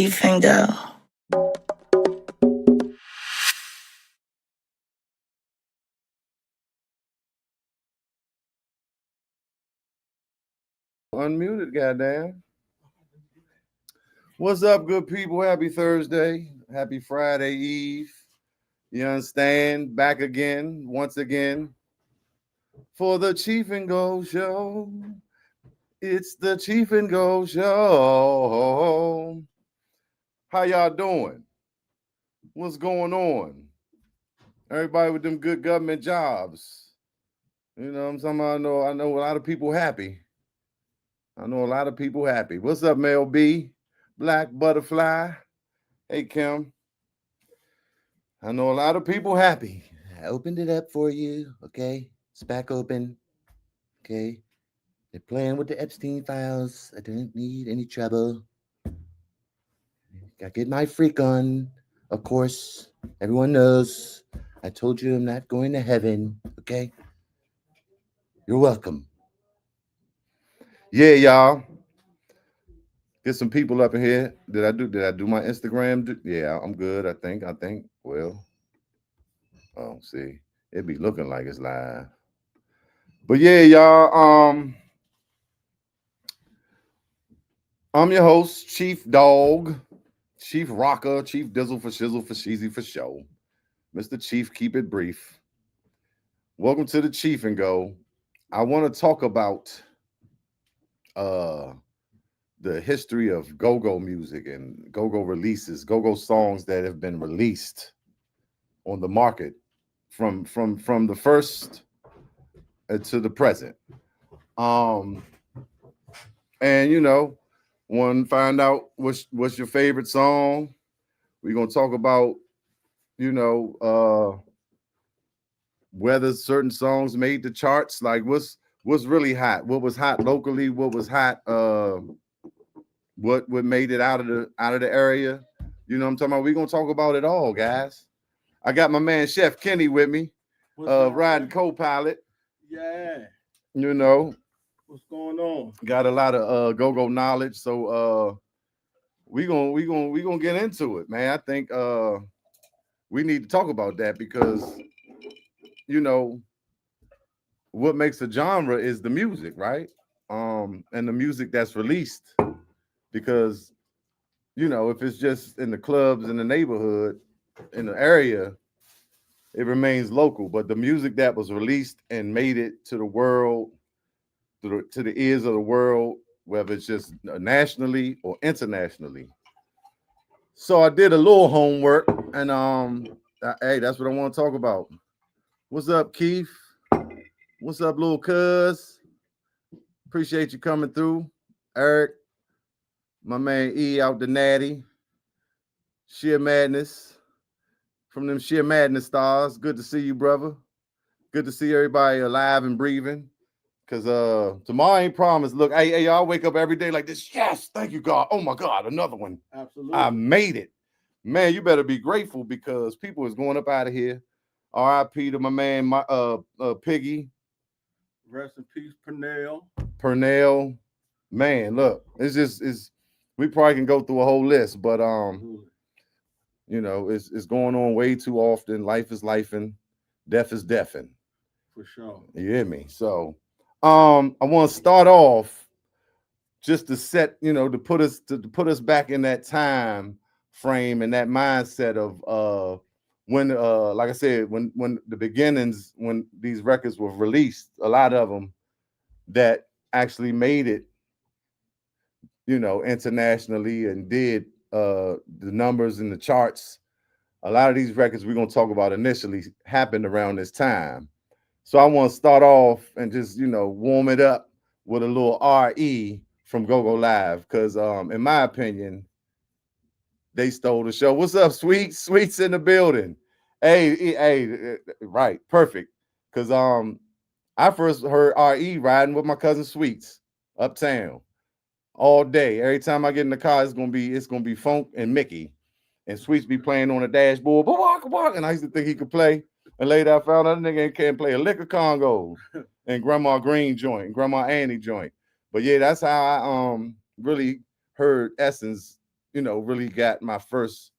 Cheef and Go. Unmuted, goddamn. What's up, good people? Happy Thursday. Happy Friday Eve. You understand? Back again, once again, for the Cheef and Go Show. It's the Cheef and Go Show. How y'all doing? What's going on? Everybody with them good government jobs. You know what I'm talking about? I know a lot of people happy. I know a lot of people happy. What's up, Mel B? Black Butterfly. Hey, Kim. I know a lot of people happy. I opened it up for you, okay? It's back open, okay? They're playing with the Epstein files. I don't need any trouble. I get my freak on, of course. Everyone knows. I told you I'm not going to heaven, okay? You're welcome. Yeah, y'all. Get some people up in here. Did I do my Instagram? Yeah, I'm good, I think. Well, oh, see. It be looking like it's live. But yeah, y'all. I'm your host, Chief Dog, Chief Rocker, Chief Dizzle for Shizzle for Sheezy for Show. Mr. Chief, keep it brief. Welcome to the Chief and Go. I want to talk about uh the history of go-go music and go-go releases, go-go songs that have been released on the market from the first to the present. Um and one find out what's your favorite song. We're gonna talk about you know, whether certain songs made the charts, like what's really hot, what was hot locally, what was hot, what made it out of the area. You know what I'm talking about? We're gonna talk about it all, guys. I got my man Chef Kenny with me, riding co-pilot. Yeah. You know, What's going on? got a lot of go-go knowledge, so we gonna get into it, man. I think we need to talk about that because you know what makes a genre is the music, right? And the music that's released. Because, if it's just in the clubs in the neighborhood, in the area, it remains local. But the music that was released and made it to the world, to the ears of the world, whether it's just nationally or internationally. So I did a little homework, and hey, that's what I want to talk about. What's up, Keith? What's up, little cuz? Appreciate you coming through. Eric, my man E out the Natty. Sheer Madness. From them Sheer Madness stars. Good to see you, brother. Good to see everybody alive and breathing. Cause tomorrow ain't promised. Look, hey, y'all wake up every day like this. Yes, thank you, God. Oh my God, another one. Absolutely. I made it. Man, you better be grateful because people is going up out of here. R.I.P. to my man, my Piggy. Rest in peace, Pernell. Pernell. Man, look, it's we probably can go through a whole list, but it's going on way too often. Life is lifing, death is deafing. For sure. You hear me? So I want to start off just to set, to put us back in that time frame and that mindset of when like I said, when the beginnings, when these records were released, a lot of them that actually made it, internationally and did the numbers in the charts. A lot of these records we're gonna talk about initially happened around this time. So I want to start off and just warm it up with a little RE from Go Go Live because in my opinion they stole the show. What's up, Sweets? Sweets in the building. Hey, right, perfect. Because I first heard RE riding with my cousin Sweets uptown all day. Every time I get in the car, it's gonna be Funk and Mickey, and Sweets be playing on the dashboard. And I used to think he could play, and later I found out that nigga can't play a lick of Congos and Grandma Green joint, and Grandma Annie joint. But yeah, that's how I really heard Essence really got my first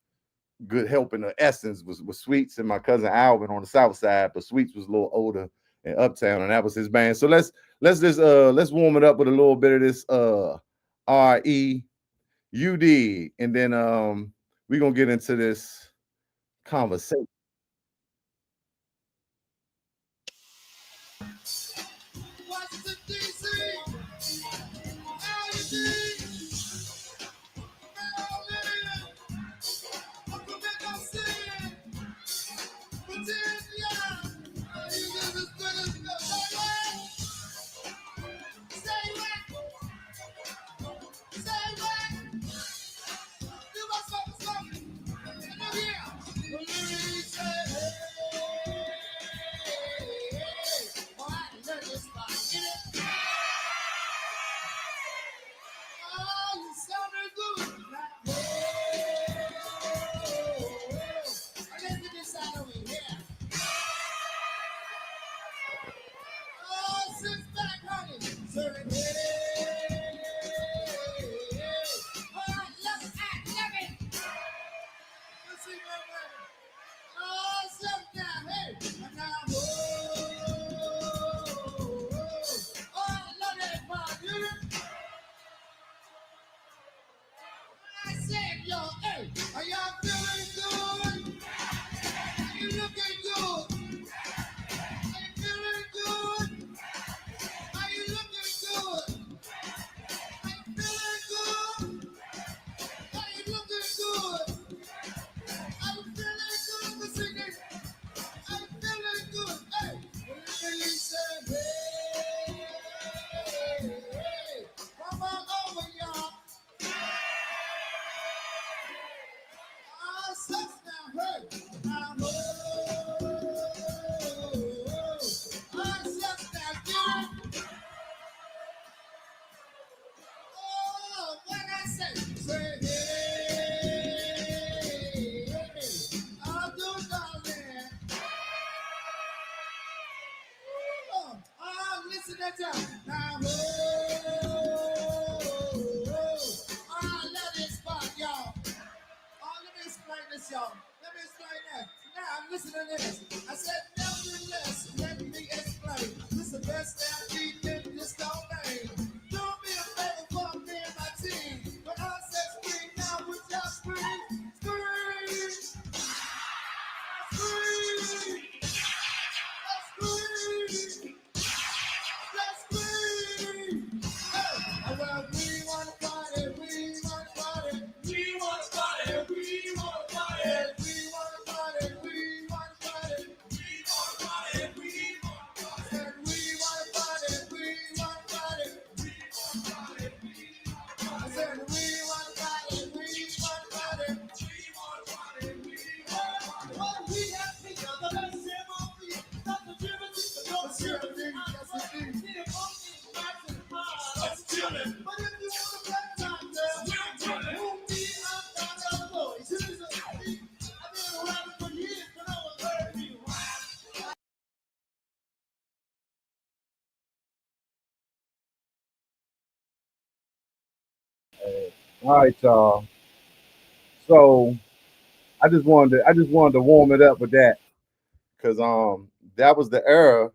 good help in the essence was Sweets and my cousin Alvin on the south side, but Sweets was a little older in Uptown, and that was his band. So let's warm it up with a little bit of this REUD, and then we're gonna get into this conversation. Washington, D.C., LAD, Maryland, Oklahoma City, Virginia. You just as good as the say what? Say what? You must something. Look here. Let me say, hey. Oh, I love this spot. Get it? Oh, you sounded good. Now, let's get this side over here. Oh, sit back, honey. Serving all right, love it. Love it. Let's see, baby. Oh, sit down. Hey. And now, oh, I love that part. You I said, yo, hey, are y'all feeling good? Are you looking good? Are you feeling good? Are you looking good? Are you feeling good? Are you looking good? Are you feeling good for singing? Are you feeling good? Hey, when you say, hey, come on over, y'all. Sucks now, hey, now, sucks now, get it? Oh, what I say? Say, hey, I'll do, darling. Oh, listen to that. Now, I love this spot, y'all. Oh, let me explain this, y'all. Let me explain that. Now, listen to this. I said, nevertheless, let me explain. This is the best damn beat in this whole thing. Do me a favor for me and my team. When I said scream, now would y'all scream? Scream! Scream! Let's scream! Let's scream! Hey! Well, we want to party, we want to party. We want to party, we want to party. We want to party, we want to party. We want to party, we want to party. And we want to party, we want to party. We want to party, we want to party. I said we want to party, we want to party. We want to party, we want to party. What we have here, the best MOB, not the Germany, no Germany, yes indeed. Let's chill it. But if you want a black time, girl, we'll chill it. Who me, I'm not a boy. She's a beat. I've been around for years, but I was heard you. All right, y'all. So I just wanted to warm it up with that because that was the era,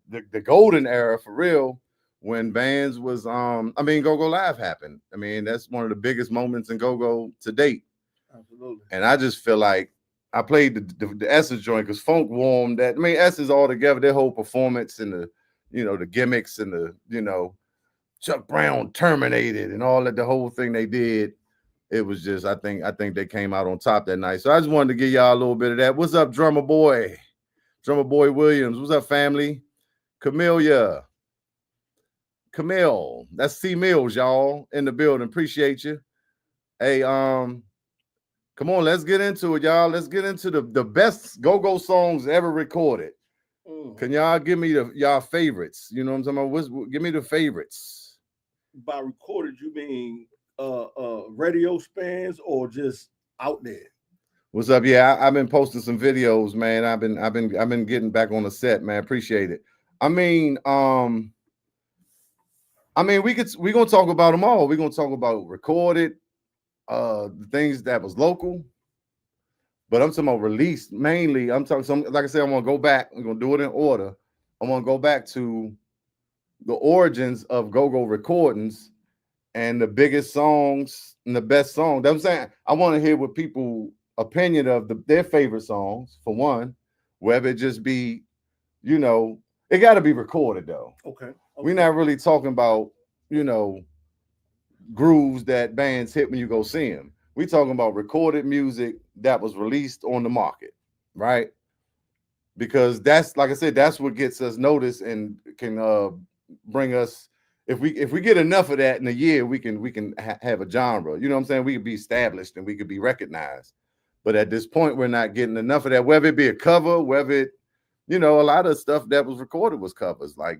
the golden era for real, when bands was I mean Go Go Live happened. I mean that's one of the biggest moments in Go Go to date. Absolutely. And I just feel like I played the Essence joint because Funk warmed that. I mean Essence all together, their whole performance and the gimmicks and Chuck Brown terminated and all that, the whole thing they did. It was just I think they came out on top that night. So I just wanted to give y'all a little bit of that. What's up, Drummer Boy? Drummer Boy Williams. What's up, family? Camellia. Camille. That's C Mills, y'all, in the building. Appreciate you. Hey, come on, let's get into it, y'all. Let's get into the best go-go songs ever recorded. Can y'all give me y'all favorites? You know what I'm talking about? Give me the favorites. By recorded, you mean radio spans or just out there? What's up? Yeah, I've been posting some videos, man. I've been getting back on the set, man. Appreciate it. I mean, we're gonna talk about them all. We're gonna talk about recorded, the things that was local, but I'm talking about released mainly. I'm talking some, like I said, I'm gonna go back. We're gonna do it in order. I'm gonna go back to the origins of go-go recordings and the biggest songs and the best songs. That's what I'm saying. I want to hear what people opinion of their favorite songs for one, whether it just be, you know, it got to be recorded though. Okay. We're Okay. not really talking about, you know, grooves that bands hit when you go see them. We talking about recorded music that was released on the market, right? Because that's, like I said, that's what gets us noticed and can bring us. If we get enough of that in a year, we can have a genre. You know what I'm saying? We could be established and we could be recognized. But at this point, we're not getting enough of that. Whether it be a cover, whether it, a lot of stuff that was recorded was covers, like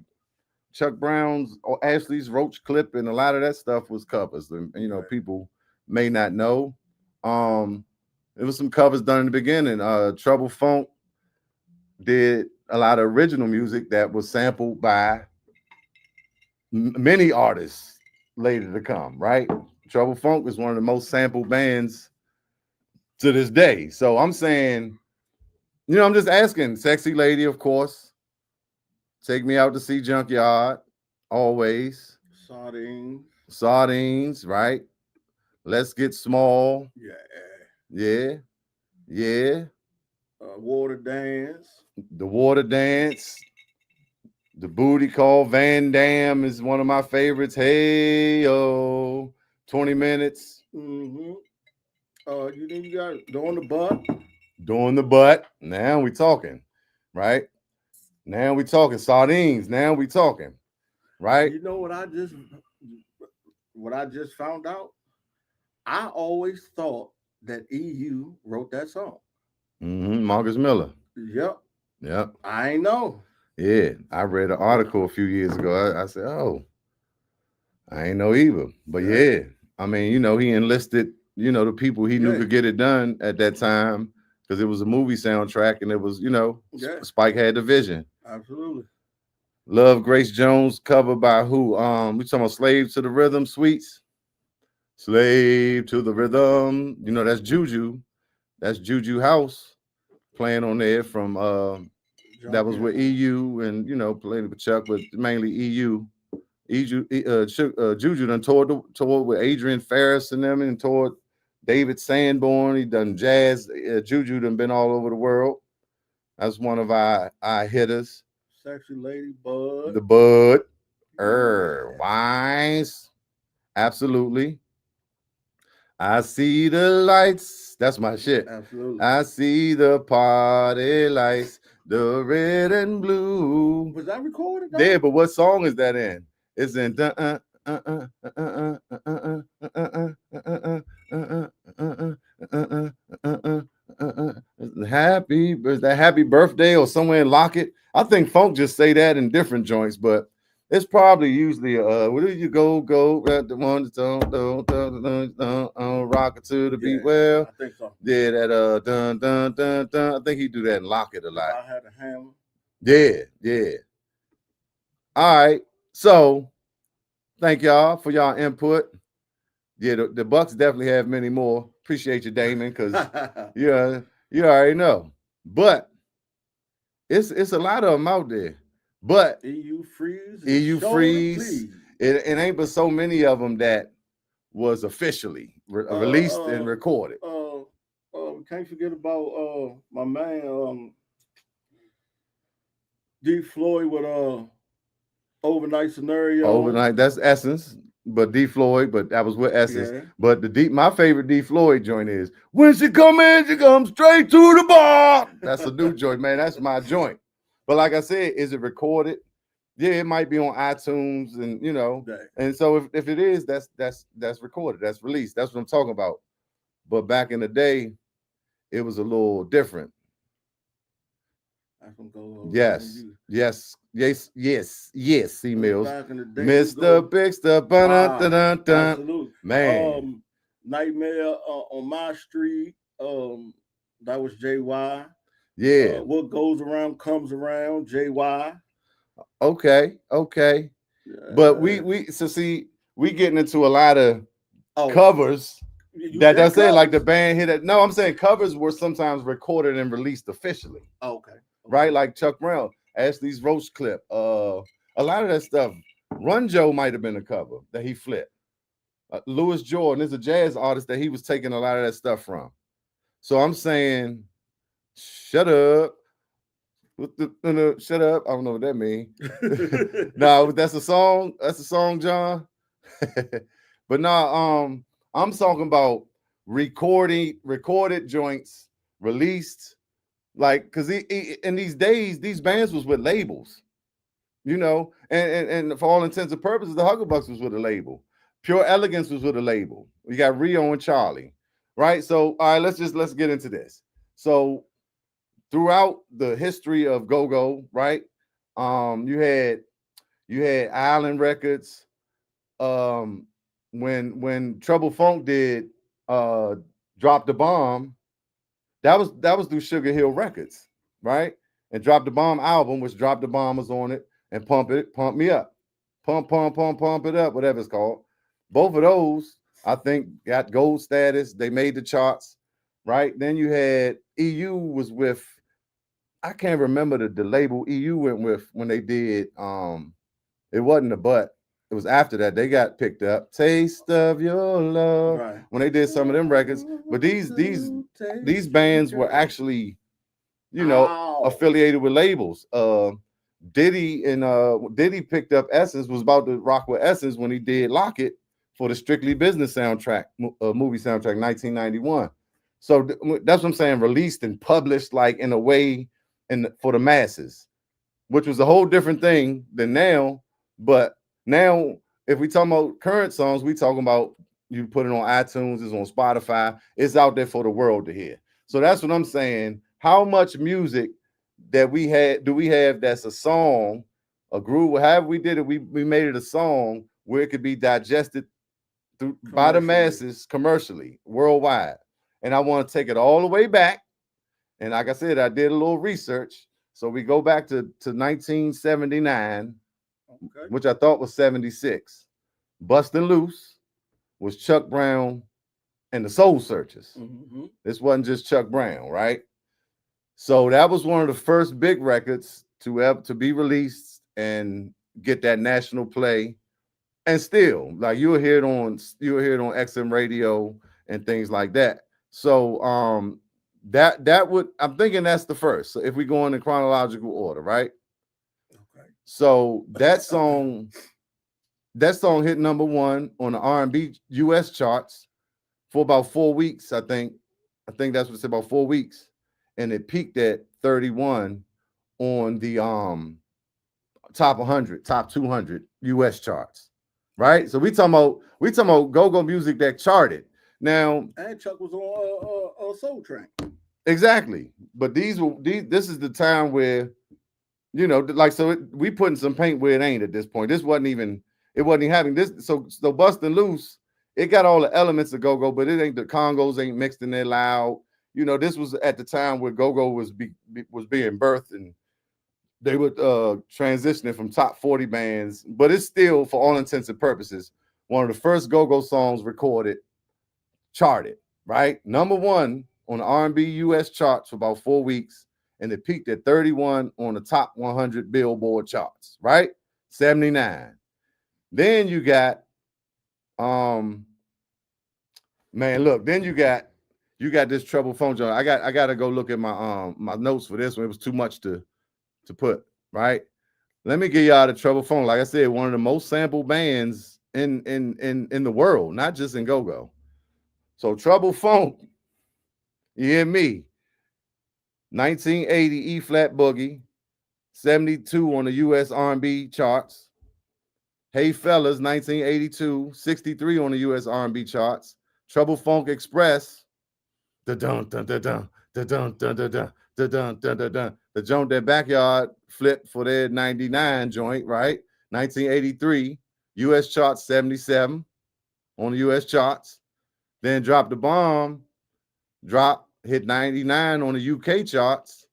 Chuck Brown's or Ashley's Roach clip, and a lot of that stuff was covers. And Right. people may not know. Um, it was some covers done in the beginning. Trouble Funk did a lot of original music that was sampled by many artists later to come, right? Trouble Funk is one of the most sampled bands to this day. So I'm saying, I'm just asking, Sexy Lady, of course, Take Me Out to See Junkyard, always. Sardines. Sardines, right? Let's Get Small. Yeah. Yeah. Yeah. Water dance. The Water Dance. The Booty Call. Van Dam is one of my favorites. Hey, yo. 20 minutes. Mm-hmm. You got on the butt. Doing the butt. Now we talking, right? Now we talking. Sardines. Now we talking, right? You know what I just found out? I always thought that EU wrote that song. Marcus Miller. Yep. Yep. I ain't know. Yeah. I read an article a few years ago. I said, oh, I ain't know either. But yeah, I mean, he enlisted, the people he knew Yeah. could get it done at that time because it was a movie soundtrack and it was, Yeah. Spike had the vision. Absolutely. Love Grace Jones cover by who? We talking about Slave to the Rhythm, Sweets. Slave to the Rhythm. That's Juju. That's Juju House playing on there from that was with EU and playing with Chuck, but mainly EU. Juju done toured with Adrian Ferris and them, and toured David Sanborn. He done jazz. Juju done been all over the world. That's one of our hitters. Sexy Lady Bud. The Bud. Yeah. Wise. Absolutely. I see the lights. That's my shit. Absolutely. I see the party lights, the red and blue. Was that recorded? Yeah, but what song is that in? It's in happy birthday or somewhere in Lockett. I think Funk just say that in different joints, but it's probably usually where do you go the one that's rock it to the beat. Well, I think so. yeah, that dun dun dun dun. I think he do that in Lockett a lot. I had a hammer. Yeah. All right. So thank y'all for y'all input. Yeah, the Bucks definitely have many more. Appreciate you, Damon, because you already know. But it's a lot of them out there. But EU Freeze. it ain't but so many of them that was officially released and recorded. Can't forget about my man D Floyd with Overnight Scenario. Overnight, that's Essence, but D Floyd, but that was with Essence. Yeah. But my favorite D Floyd joint is when she come in, she comes straight to the bar. That's a new joint, man. That's my joint. But like I said, is it recorded? Yeah, it might be on iTunes, and and so if it is, that's recorded, that's released. That's what I'm talking about. But back in the day, it was a little different. Yes, C Mills. Mr. Big Stuff. Absolutely. Man. Nightmare on My Street. That was J.Y. Yeah. What Goes Around Comes Around, J.Y. Okay. Yeah. But we getting into a lot of covers You That said does say like covers? the band hit it. No, I'm saying covers were sometimes recorded and released officially, Oh, okay. right? Like Chuck Brown, Ashley's Roach clip. A lot of that stuff. Run Joe might have been a cover that he flipped. Louis Jordan is a jazz artist that he was taking a lot of that stuff from. So I'm saying, shut up. Shut up. I don't know what that means. No, that's a song. That's a song, John. But no, I'm talking about recorded joints released, like because in these days, these bands was with labels, and for all intents and purposes, the Huggerbucks was with a label. Pure Elegance was with a label. You got Rio and Charlie, right? So all right, let's get into this. So throughout the history of go-go, right? You had Island Records. When Trouble Funk did uh Drop the Bomb, that was through Sugar Hill Records, right? And Drop the Bomb album, which Drop the Bomb was on it, and Pump Me Up. Pump it up, whatever it's called. Both of those, I think, got gold status. They made the charts, right? Then you had EU was with, I can't remember the label EU went with when they did it wasn't a but. It was after that they got picked up. Taste of Your Love Right. when they did some of them records. But these bands were actually, Ow. affiliated with labels. Diddy picked up Essence, was about to rock with Essence when he did Lock It for the Strictly Business soundtrack, movie soundtrack, 1991. So that's what I'm saying, released and published like in a way for the masses, which was a whole different thing than now. But now, if we talk about current songs, we talking about you put it on iTunes, it's on Spotify, it's out there for the world to hear. So that's what I'm saying. How much music that we have that's a song, a groove, however we did it, we made it a song where it could be digested by the Commercially. masses commercially, worldwide. And I want to take it all the way back. And like I said, I did a little research. So we go back to 1979, Okay. which I thought was 76. Bustin' Loose was Chuck Brown and the Soul Searchers. Mm-hmm. This wasn't just Chuck Brown, right? So that was one of the first big records to be released and get that national play. And still, like you'll hear it on XM radio and things like that. So that would, I'm thinking that's the first. So if we go in chronological order, right? Okay. So that song hit number one on the R&B US charts for about 4 weeks, I think. I think that's what it said, about 4 weeks. And it peaked at 31 on the top 100, top 200 US charts. Right? So we talking about go-go music that charted. Now, And Chuck was on Soul Train. exactly. But this is the time where, like, so we putting some paint where it ain't at this point. It wasn't even having this. So Bustin' Loose, it got all the elements of go-go, but it ain't, the congos ain't mixed in there loud. This was at the time where go-go was being birthed, and they were transitioning from top 40 bands, but it's still, for all intents and purposes, one of the first go-go songs recorded, charted, right? Number one on the R&B US charts for about 4 weeks, and it peaked at 31 on the top 100 Billboard charts, right? 79. Then you got, man, look, then you got this Trouble Phone joint. I gotta go look at my notes for this one. It was too much to put, right? Let me give y'all the Trouble Phone. Like I said, one of the most sampled bands in the world, not just in go-go. So Trouble Funk, you hear me? 1980 E flat boogie, 72 on the US R&B charts. Hey Fellas, 1982, 63 on the US R&B charts. Trouble Funk Express, da dun dun dun dun da dun dun dun dun da dun dun dun dun. The joint that Backyard flipped for their 99 joint, right? 1983, US charts 77 on the US charts. Then Drop the Bomb, hit 99 on the UK charts.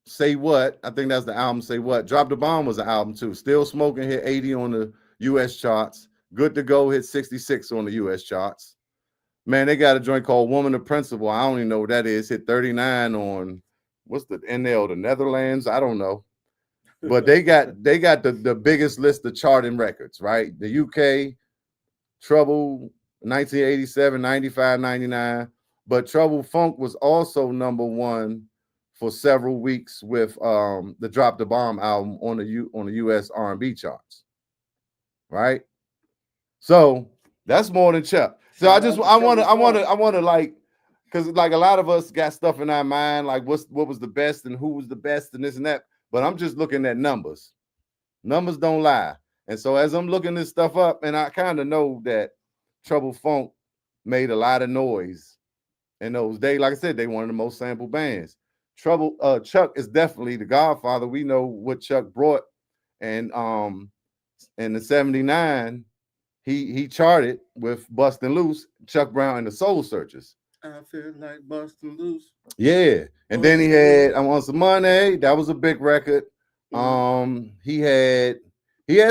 Say What, I think that's the album Say What. Drop the Bomb was an album too. Still Smoking hit 80 on the US charts. Good to Go hit 66 on the US charts. Man, they got a joint called Woman of Principle. I don't even know what that is. Hit 39 on what's the NL, the Netherlands? I don't know. But they got the biggest list of charting records, right? The UK, Trouble, 1987, 95, 99. But Trouble Funk was also number one for several weeks with the Drop the Bomb album on the US R&B charts, right? So that's more than Chuck. So Shout out to I want to like, because like a lot of us got stuff in our mind, like what was the best and who was the best and this and that. But I'm just looking at numbers. Numbers don't lie. And so as I'm looking this stuff up, and I kind of know that Trouble Funk made a lot of noise in those days. Like I said, they one of the most sampled bands. Chuck is definitely the godfather. We know what Chuck brought, and in the 79, he charted with Bustin' Loose, Chuck Brown and the Soul Searchers. I feel like busting loose. Yeah. And then he had I Want Some Money. That was a big record. He had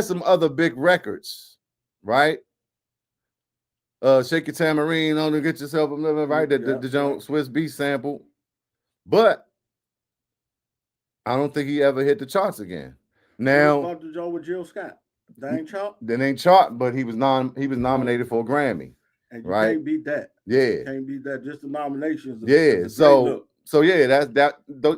some other big records, right? Shake Your Tamarine on to Get Yourself a Living, right? The Jones Swiss Beat sample. But I don't think he ever hit the charts again. Now, what about the joint with Jill Scott? That ain't chart? That ain't chart, but he was nominated for a Grammy. And you right? can't beat that. Yeah. You can't beat that. Just the nominations. Yeah. So yeah,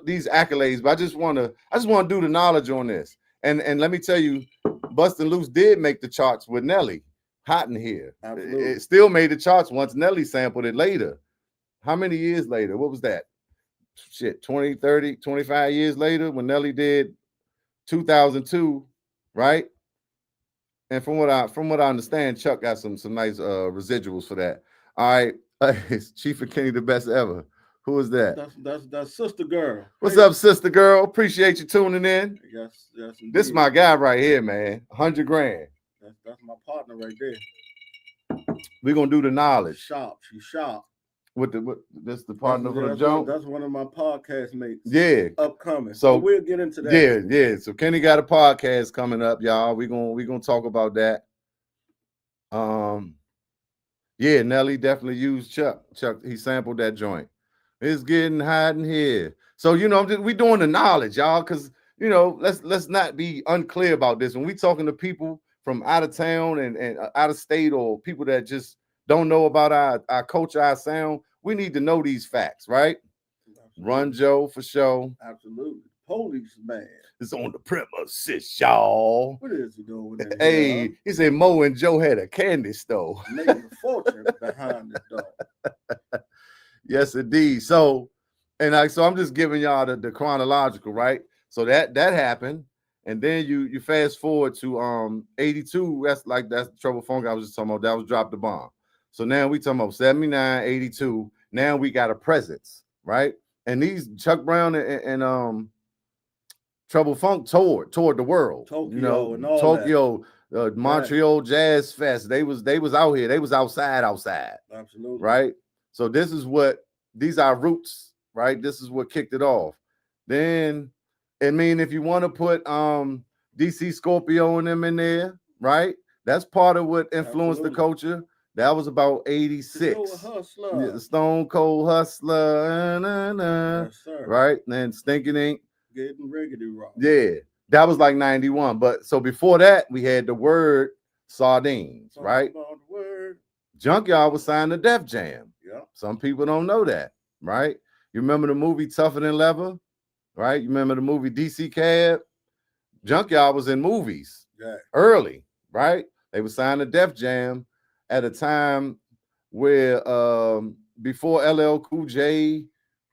these accolades. But I just want to do the knowledge on this. And let me tell you, Bustin' Loose did make the charts with Nelly. Hot in Here. Absolutely. It still made the charts once Nelly sampled it later. How many years later? What was that? Shit, 20, 30, 25 years later when Nelly did 2002, right? And from what I understand, Chuck got some nice residuals for that. All right, Cheef and Kenny, the best ever. Who is that? That's Sister Girl. What's up, Sister Girl? Appreciate you tuning in. Yes. Indeed. This is my guy right here, man. 100 grand. That's my partner right there. We're gonna do the knowledge. She's sharp. That's the partner for the joke. That's one of my podcast mates. Yeah, upcoming. So we'll get into that. Yeah. So Kenny got a podcast coming up, y'all. We gonna talk about that. Yeah, Nelly definitely used Chuck. He sampled that joint. It's getting hot in here. So we doing the knowledge, y'all, because let's not be unclear about this. When we talking to people from out of town and out of state, or people that just don't know about our culture, our sound, we need to know these facts, right? Absolutely. Run Joe for sure. Absolutely. Police man. It's on the premises, y'all. What is he doing with that? Hey, he said Mo and Joe had a candy store. Making a fortune behind this dog. Yes, indeed. So I'm just giving y'all the chronological, right? So that happened. And then you fast forward to 82. That's Trouble Funk I was just talking about. That was Drop the Bomb. So now we talking about 79, 82. Now we got a presence, right? And these Chuck Brown and Trouble Funk toured the world. Tokyo and all Tokyo, Montreal Jazz Fest. They was out here. They was outside. Absolutely. Right? So these are roots, right? This is what kicked it off. Then, if you want to put DC Scorpio and them in there, right? That's part of what influenced the culture. That was about 86. The Stone Cold Hustler. Yes, sir. Right? And Stinking Ink. Getting riggedy raw. Yeah. That was like 91. But so before that, we had the Word Sardines, right? Junkyard was signed to Def Jam. Yeah. Some people don't know that, right? You remember the movie Tougher Than Leather? Right? You remember the movie DC Cab? Junkyard was in movies early, right? They were signed to Def Jam at a time where before LL Cool J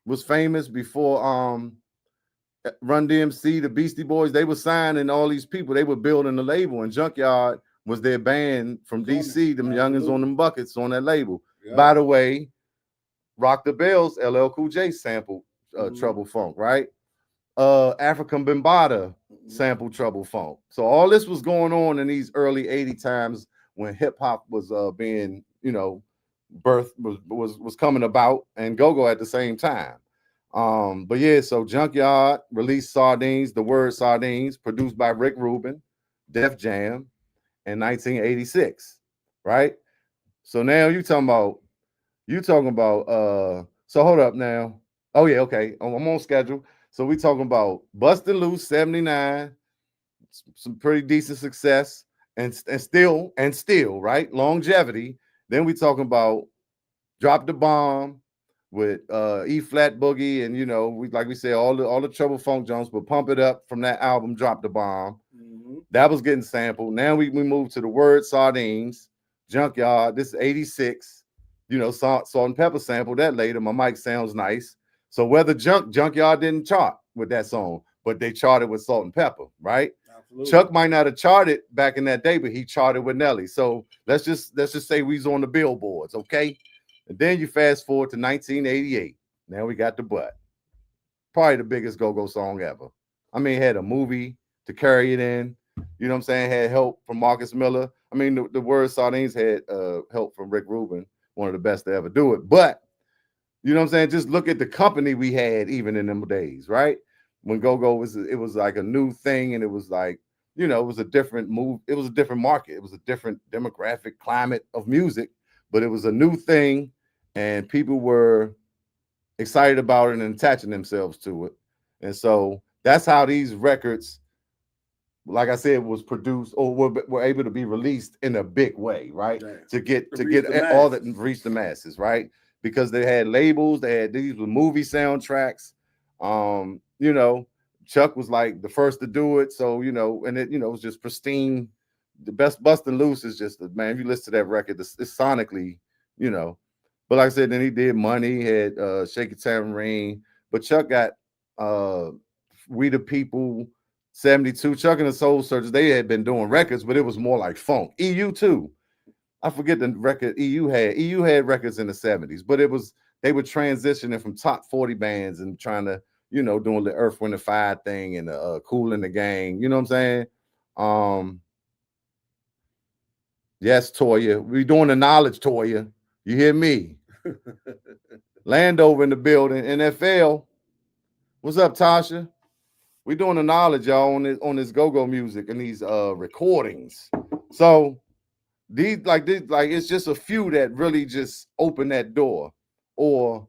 was famous, before Run DMC, the Beastie Boys, they were signing all these people. They were building the label, and Junkyard was their band from DC, them youngins on them buckets on that label. Yeah. By the way, Rock the Bells, LL Cool J sampled Trouble Funk, right? African Bambaataa sampled Trouble Funk. So all this was going on in these early 80 times when hip hop was being, birth was coming about, and go-go at the same time. But yeah, so Junkyard released Sardines, the Word Sardines, produced by Rick Rubin, Def Jam, in 1986. right? So now you talking about so hold up now. Oh yeah, okay. I'm on schedule. So we talking about Bustin' Loose 79, some pretty decent success, and still, right? Longevity. Then we talking about Drop the Bomb with E flat boogie, and we like we said, all the Trouble Funk Jones, but Pump It Up from that album, Drop the Bomb. Mm-hmm. That was getting sampled. Now we move to the Word Sardines, Junkyard. This is 86. Salt and Pepper sampled that later. My mic sounds nice. So whether Junkyard didn't chart with that song, but they charted with Salt and Pepper, right? Absolutely. Chuck might not have charted back in that day, but he charted with Nelly. So let's just say we was on the billboards, okay? And then you fast forward to 1988. Now we got the butt. Probably the biggest go-go song ever. I mean, it had a movie to carry it in. You know what I'm saying? Had help from Marcus Miller. I mean, the word Sardines had help from Rick Rubin, one of the best to ever do it. But you know what I'm saying? Just look at the company we had even in them days, right? When go-go it was like a new thing, and it was like, it was a different move. It was a different market. It was a different demographic climate of music, but it was a new thing, and people were excited about it and attaching themselves to it. And so that's how these records, like I said, was produced or were able to be released in a big way, right? Damn. To get To to reach get the all that masses. reach the masses, right? Because they had labels, they had these were movie soundtracks. Um, you know, Chuck was like the first to do it, so and it was just pristine. The best Bustin' Loose is just man. If you listen to that record, it's sonically, you know. But like I said, then he did Money, he had Shake It Tambourine, but Chuck got uh We the People, 72. Chuck and the Soul Searchers, they had been doing records, but it was more like funk. EU too. I forget the record EU had. EU had records in the 70s, but they were transitioning from top 40 bands and trying to, doing the Earth, Wind, and Fire thing and Cool in the Gang. You know what I'm saying? Um, yes, Toya. We doing the knowledge, Toya. You hear me? Landover in the building. NFL. What's up, Tasha? We doing the knowledge, y'all, on this go-go music and these recordings. So these, it's just a few that really just open that door, or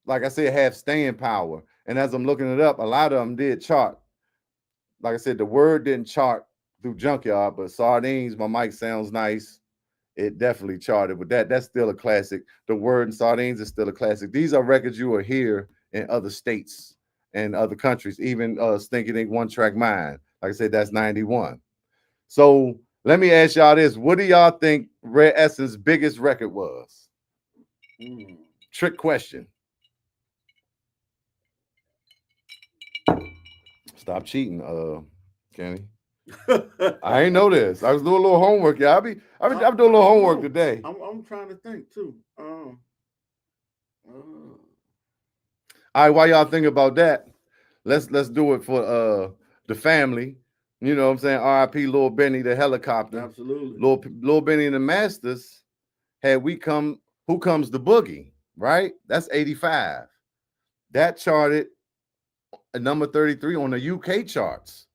like I said, have staying power. And as I'm looking it up, a lot of them did chart. Like I said, the word didn't chart through Junkyard, but Sardines, my mic sounds nice. It definitely charted with that. That's still a classic. The word and Sardines is still a classic. These are records you will hear in other states and other countries, even Stinky Dink One Track Mind. Like I said, that's 91. So let me ask y'all this. What do y'all think Red Essence's biggest record was? Trick question. Stop cheating, Kenny. I ain't know this. I was doing a little homework. Yeah, I'm doing a little homework today. I'm trying to think too. All right, while y'all think about that, let's do it for the family. You know what I'm saying? R.I.P. Lil Benny the helicopter. Absolutely. Lil Benny and the Masters had We Come Who Comes the Boogie, right? That's 85. That charted at number 33 on the UK charts.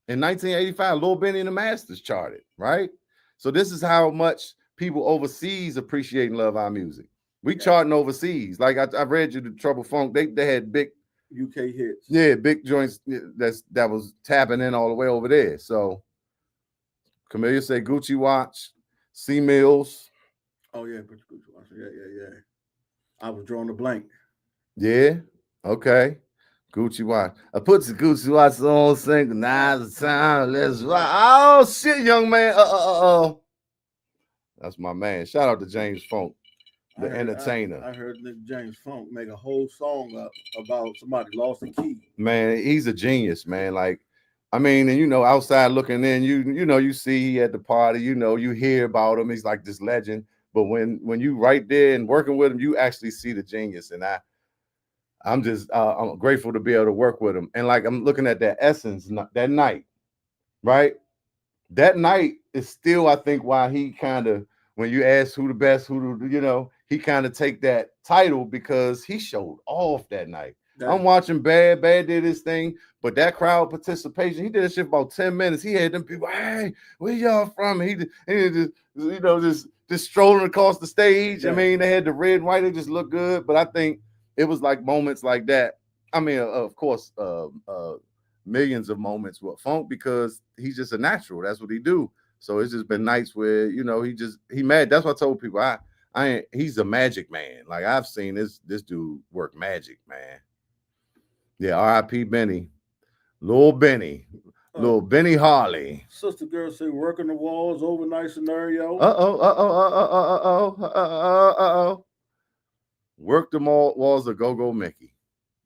In 1985, Lil Benny and the Masters charted, right? So this is how much people overseas appreciate and love our music. We charting overseas. Like I read you the Trouble Funk. They had big UK hits. Yeah, big joints that was tapping in all the way over there. So Camellia say Gucci watch, C Mills. Oh yeah, put your Gucci watch. Yeah. I was drawing a blank. Yeah, okay. Gucci watch. I put the Gucci watch on, synchronize the time. Let's rock. Oh shit, young man. That's my man. Shout out to James Funk, the entertainer. I heard Nick James Funk make a whole song up about somebody lost a key. Man, he's a genius, man. Like, I mean, and outside looking in, you see he at the party, you hear about him. He's like this legend. But when you right there and working with him, you actually see the genius. And I'm grateful to be able to work with him. And like I'm looking at that Essence that night, right? That night is still, I think, why he kind of, when you ask who the best, he kind of take that title because he showed off that night. I'm watching Bad. Bad did his thing, but that crowd participation, he did that shit for about 10 minutes. He had them people, hey, where y'all from? He just, just strolling across the stage. I mean, they had the red and white, they just look good. But I think it was like moments like that. I mean, of course, millions of moments with Funk because he's just a natural. That's what he do. So it's just been nights where, he mad. That's what I told people. I ain't, he's a magic man. Like I've seen this dude work magic, man. Yeah, R.I.P. Benny. Little Benny Harley. Sister girl say working the walls, overnight scenario. Work the walls of Go-Go Mickey.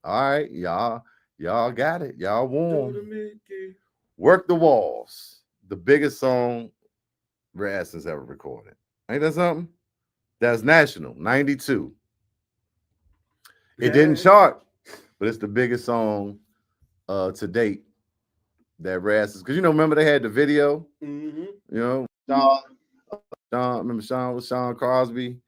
All right, y'all got it. Y'all won. Work the Walls. The biggest song Red Essence ever recorded. Ain't that something? That's national, 92. It didn't chart, but it's the biggest song to date that Red Essence. Because remember they had the video. Mm-hmm. Sean Crosby.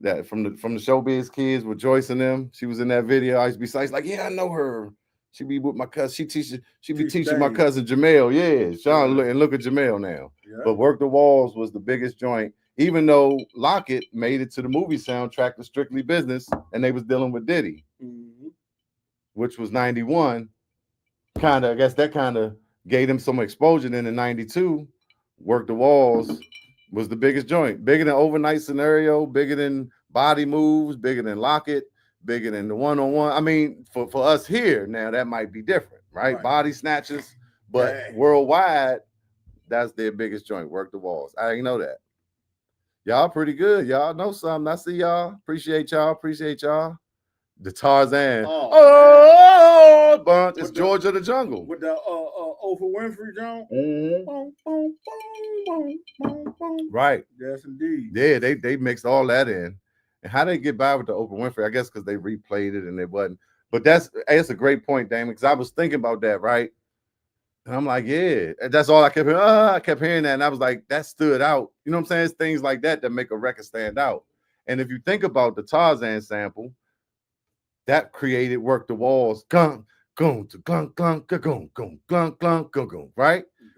That from the Showbiz Kids with Joyce and them. She was in that video. I used to be like, yeah, I know her. She be with my cousin. She be teaching my cousin Jamel. Yeah, Sean, look at Jamel now. Yeah. But Work the Walls was the biggest joint, even though Lockett made it to the movie soundtrack to Strictly Business, and they was dealing with Diddy, which was 91. I guess that kind of gave them some exposure. Then in 92, Work the Walls was the biggest joint, bigger than Overnight Scenario, bigger than Body Moves, bigger than Lockett, bigger than the One-on-One. I mean, for us here now, that might be different, right? Body Snatchers, but worldwide, that's their biggest joint. Work the Walls. I didn't know that. Y'all pretty good. Y'all know something. I see y'all. Appreciate y'all. The Tarzan. Bunch. It's Georgia the Jungle. With the Oprah Winfrey Jones. Right. Yes, indeed. Yeah, they mixed all that in. And how they get by with the Oprah Winfrey? I guess because they replayed it and it wasn't. But that's a great point, Damon, because I was thinking about that, right? And I'm like, yeah, that's all I kept hearing. I kept hearing that, and I was like, that stood out. You know what I'm saying? It's things like that make a record stand out. And if you think about the Tarzan sample, that created Work the Walls, right?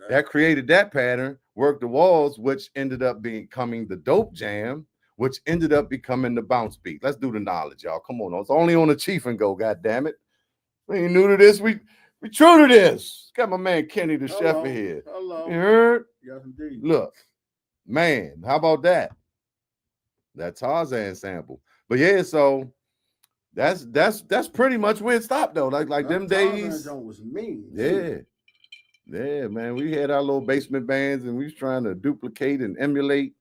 That created that pattern, Work the Walls, which ended up becoming the Dope Jam, which ended up becoming the bounce beat. Let's do the knowledge, y'all. Come on, it's only on the Cheef and Go. God damn it, we ain't new to this. We true to this. Got my man Kenny the chef in here. Hello. You heard? Yes, indeed. Look, man, how about that? That Tarzan sample. But yeah, so that's pretty much where it stopped though. Like that them days. Tarzan was mean. Yeah. Yeah, man. We had our little basement bands and we was trying to duplicate and emulate.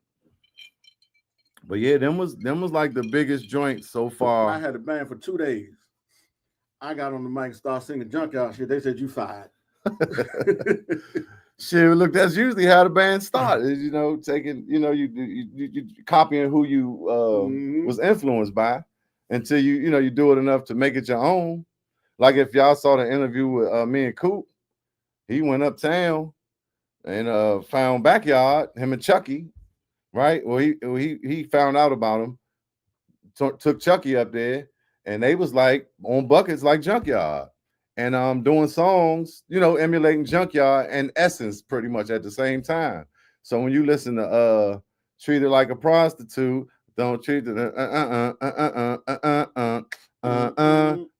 But yeah, them was like the biggest joint so far. I had a band for 2 days. I got on the mic and started singing Junkyard shit. They said you fired. Shit, look, that's usually how the band started. Taking, you copying who you was influenced by until you do it enough to make it your own. Like if y'all saw the interview with me and Coop, he went uptown and found Backyard, him and Chucky, right? Well, he found out about him, took Chucky up there, and they was like on buckets like Junkyard. And doing songs, emulating Junkyard and Essence pretty much at the same time. So when you listen to Treat It Like a Prostitute, Don't Treat it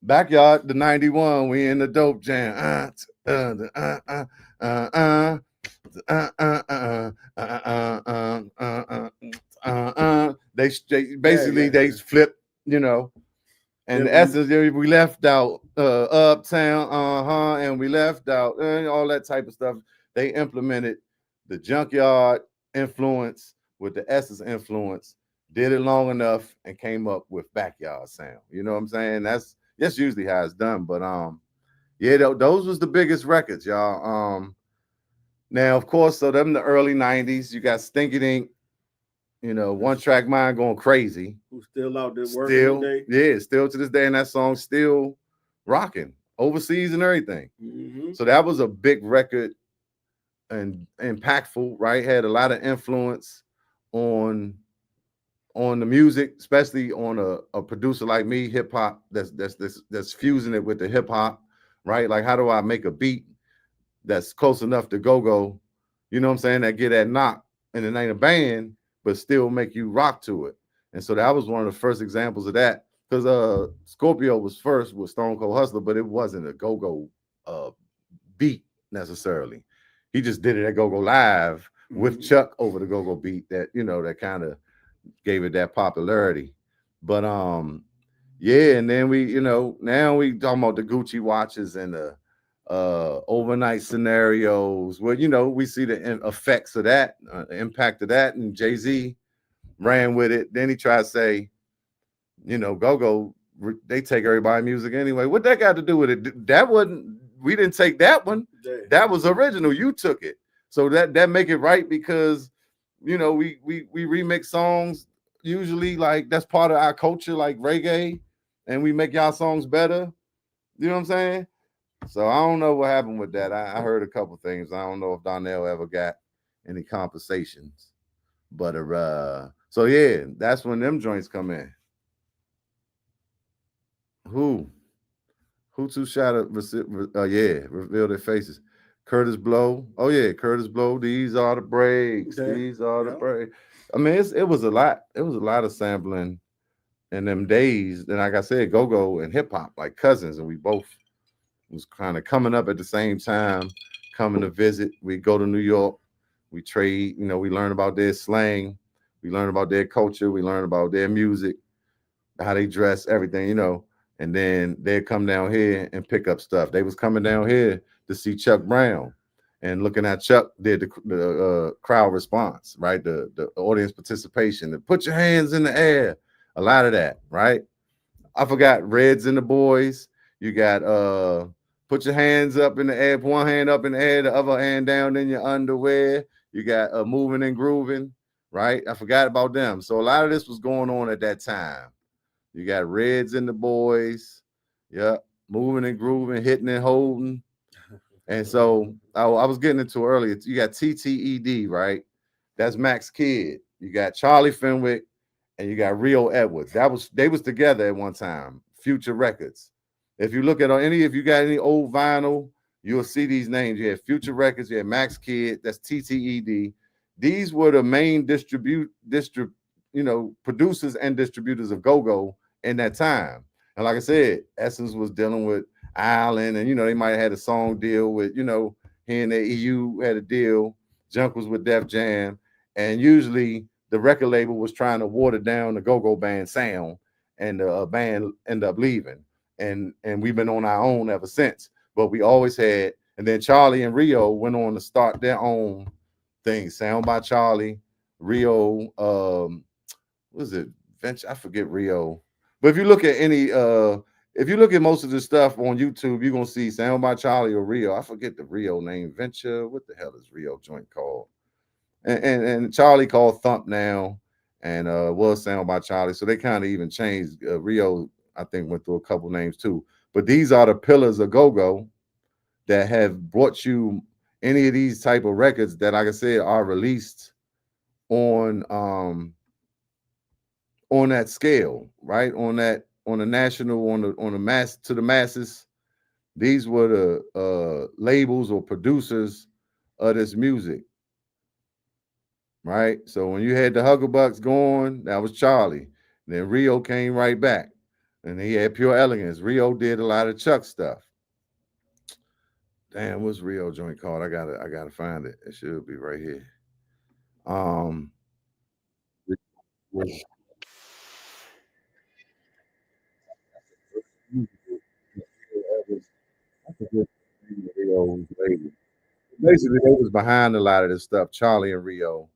Backyard, the 91, we in the Dope Jam. They basically they flip, and the Essence, we left out Uptown, and we left out all that type of stuff. They implemented the Junkyard influence with the Essence influence, did it long enough, and came up with Backyard sound. You know what I'm saying? That's usually how it's done. But yeah, those was the biggest records, y'all. Now, of course, so them the early 90s, you got Stinky Dink, One Track Mind going crazy. Who's still out there working today? Yeah, still to this day, and that song's still rocking overseas and everything. Mm-hmm. So that was a big record and impactful, right? Had a lot of influence on on the music, especially on a producer like me, hip hop that's fusing it with the hip hop, right? Like how do I make a beat that's close enough to go go, you know what I'm saying? That get that knock, and it ain't a band, but still make you rock to it. And so that was one of the first examples of that. Because Scorpio was first with Stone Cold Hustler, but it wasn't a go go uh, beat necessarily. He just did it at Go Go Live with Chuck over the Go Go beat that that kind of gave it that popularity. But yeah, and then we now we talking about the Gucci watches and the overnight scenarios where we see the effects of that, impact of that, and Jay-Z ran with it. Then he tried to say, Go Go, they take everybody music anyway. What that got to do with it? That wasn't, we didn't take that one. That was original. You took it. So that make it right because we remix songs usually, like that's part of our culture, like reggae, and we make y'all songs better. You know what I'm saying? So I don't know what happened with that. I heard a couple things. I don't know if Donnell ever got any compensations. But so yeah, that's when them joints come in. Who? Who two shot at yeah, reveal their faces. Curtis Blow. Oh yeah, Curtis Blow. These are the breaks. These are the breaks. I mean, it was a lot. It was a lot of sampling in them days. And like I said, go-go and hip hop, like cousins, and we both was kind of coming up at the same time, coming to visit. We go to New York, we trade, we learn about their slang, we learn about their culture, we learn about their music, how they dress, everything, and then they'd come down here and pick up stuff. They was coming down here to see Chuck Brown, and looking at Chuck did the crowd response, right? The audience participation, the put your hands in the air, a lot of that, right? I forgot Reds and the Boys. You got put your hands up in the air, one hand up in the air, the other hand down in your underwear. You got moving and grooving, right? I forgot about them. So a lot of this was going on at that time. You got Reds and the Boys, yeah, moving and grooving, hitting and holding. And so I was getting into earlier. You got TTED, right? That's Max Kidd. You got Charlie Fenwick, and you got Rio Edwards. They was together at one time. Future Records. If you look at if you got any old vinyl, you'll see these names. You had Future Records, you had Max Kidd, that's TTED. These were the main producers and distributors of go-go in that time. And like I said, Essence was dealing with Island, and they might have had a song deal with, he and the EU had a deal. Junk was with Def Jam, and usually the record label was trying to water down the go-go band sound, and the band ended up leaving. And we've been on our own ever since. But we always had, and then Charlie and Rio went on to start their own thing. Sound by Charlie, Rio, what is it? Venture, I forget Rio. But if you look at most of the stuff on YouTube, you're gonna see Sound by Charlie or Rio. I forget the Rio name. Venture. What the hell is Rio joint called? And Charlie called Thump now, and was Sound by Charlie. So they kind of even changed. Rio, I think, went through a couple names too. But these are the pillars of go-go that have brought you any of these type of records that, like I said, are released on that scale, right? On the national, on the mass, to the masses. These were the labels or producers of this music, right? So when you had the Huggerbucks going, that was Charlie. Then Rio came right back, and he had Pure Elegance. Rio did a lot of Chuck stuff. Damn, what's Rio joint called? I gotta find it. It should be right here. Um, basically, they was behind a lot of this stuff. Charlie and Rio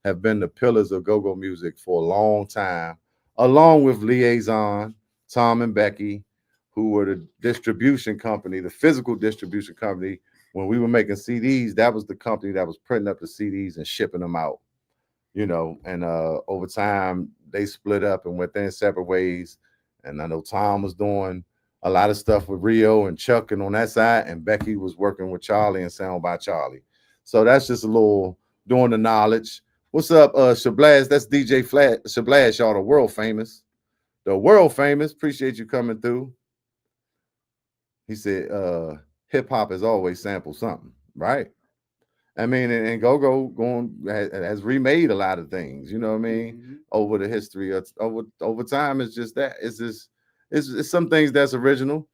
have been the pillars of go-go music for a long time, along with Liaison, Tom and Becky, who were the distribution company, the physical distribution company. When we were making CDs, that was the company that was printing up the CDs and shipping them out. And over time they split up and went their separate ways. And I know Tom was doing a lot of stuff with Rio and Chuck and on that side, and Becky was working with Charlie and Sound by Charlie. So that's just a little doing the knowledge. What's up, Shablash? That's DJ Flat Shablash, y'all, the world famous. The world famous. Appreciate you coming through. He said, hip hop has always sampled something, right? I mean, and Go going has remade a lot of things, you know what I mean, Mm-hmm. over the history of over time. It's just that it's just it's some things that's original,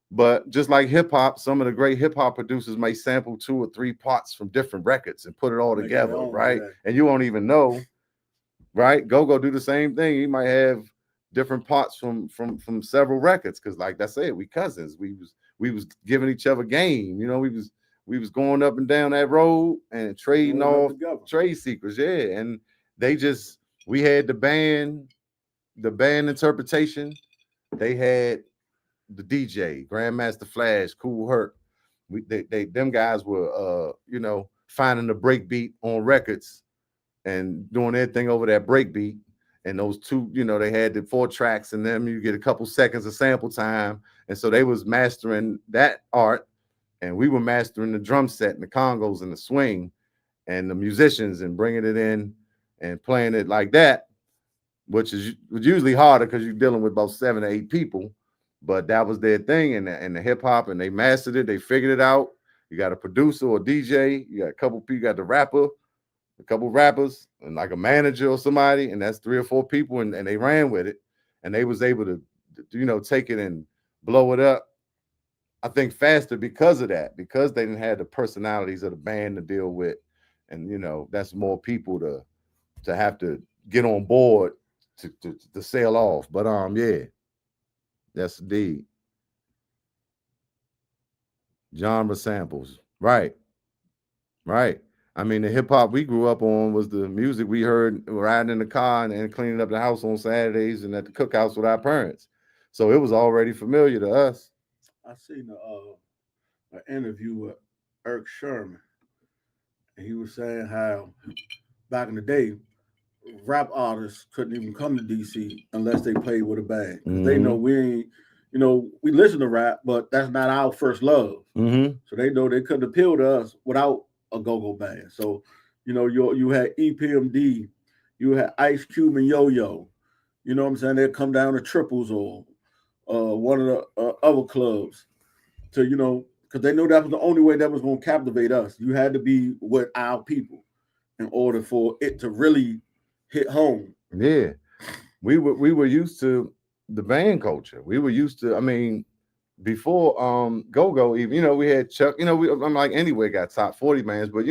but just like hip hop, some of the great hip hop producers may sample 2 or 3 parts from different records and put it all Make it their together, own, right? yeah. And you won't even know, right? Go do the same thing. He might have different parts from several records because, like I said, we cousins. We was giving each other game. You know, we was going up and down that road and trading Growing up off together. trade secrets. Yeah, and they just we had the band interpretation. They had the DJ, Grandmaster Flash, Cool Herc. They them guys were finding the break beat on records and doing their thing over that break beat. And those two, they had the 4 tracks and them, you get a couple seconds of sample time. And so they was mastering that art, and we were mastering the drum set and the congos and the swing and the musicians and bringing it in and playing it like that, which was usually harder because you're dealing with about 7 or 8 people. But that was their thing, and the hip hop, and they mastered it. They figured it out. You got a producer or DJ. You got a couple people. You got the rapper, a couple rappers, and like a manager or somebody, and that's 3 or 4 people, and they ran with it, and they was able to, take it and blow it up. I think faster because of that, because they didn't have the personalities of the band to deal with, and that's more people to have to get on board to sail off. But yeah, that's indeed genre samples, right? Right. I mean, the hip hop we grew up on was the music we heard riding in the car and cleaning up the house on Saturdays and at the cookhouse with our parents. So it was already familiar to us. I seen an interview with Eric Sherman, and he was saying how back in the day, rap artists couldn't even come to DC unless they played with a band because they know Mm-hmm. we ain't, we listen to rap, but that's not our first love. Mm-hmm. So they know they couldn't appeal to us without a go-go band. So, you had EPMD, you had Ice Cube and Yo Yo. You know what I'm saying? They'd come down to Triples or one of the other clubs to, because they knew that was the only way that was going to captivate us. You had to be with our people in order for it to really hit home. Yeah. We were used to the band culture. We were used to, I mean, before go even, we had Chuck, I'm like anyway got top 40 bands, but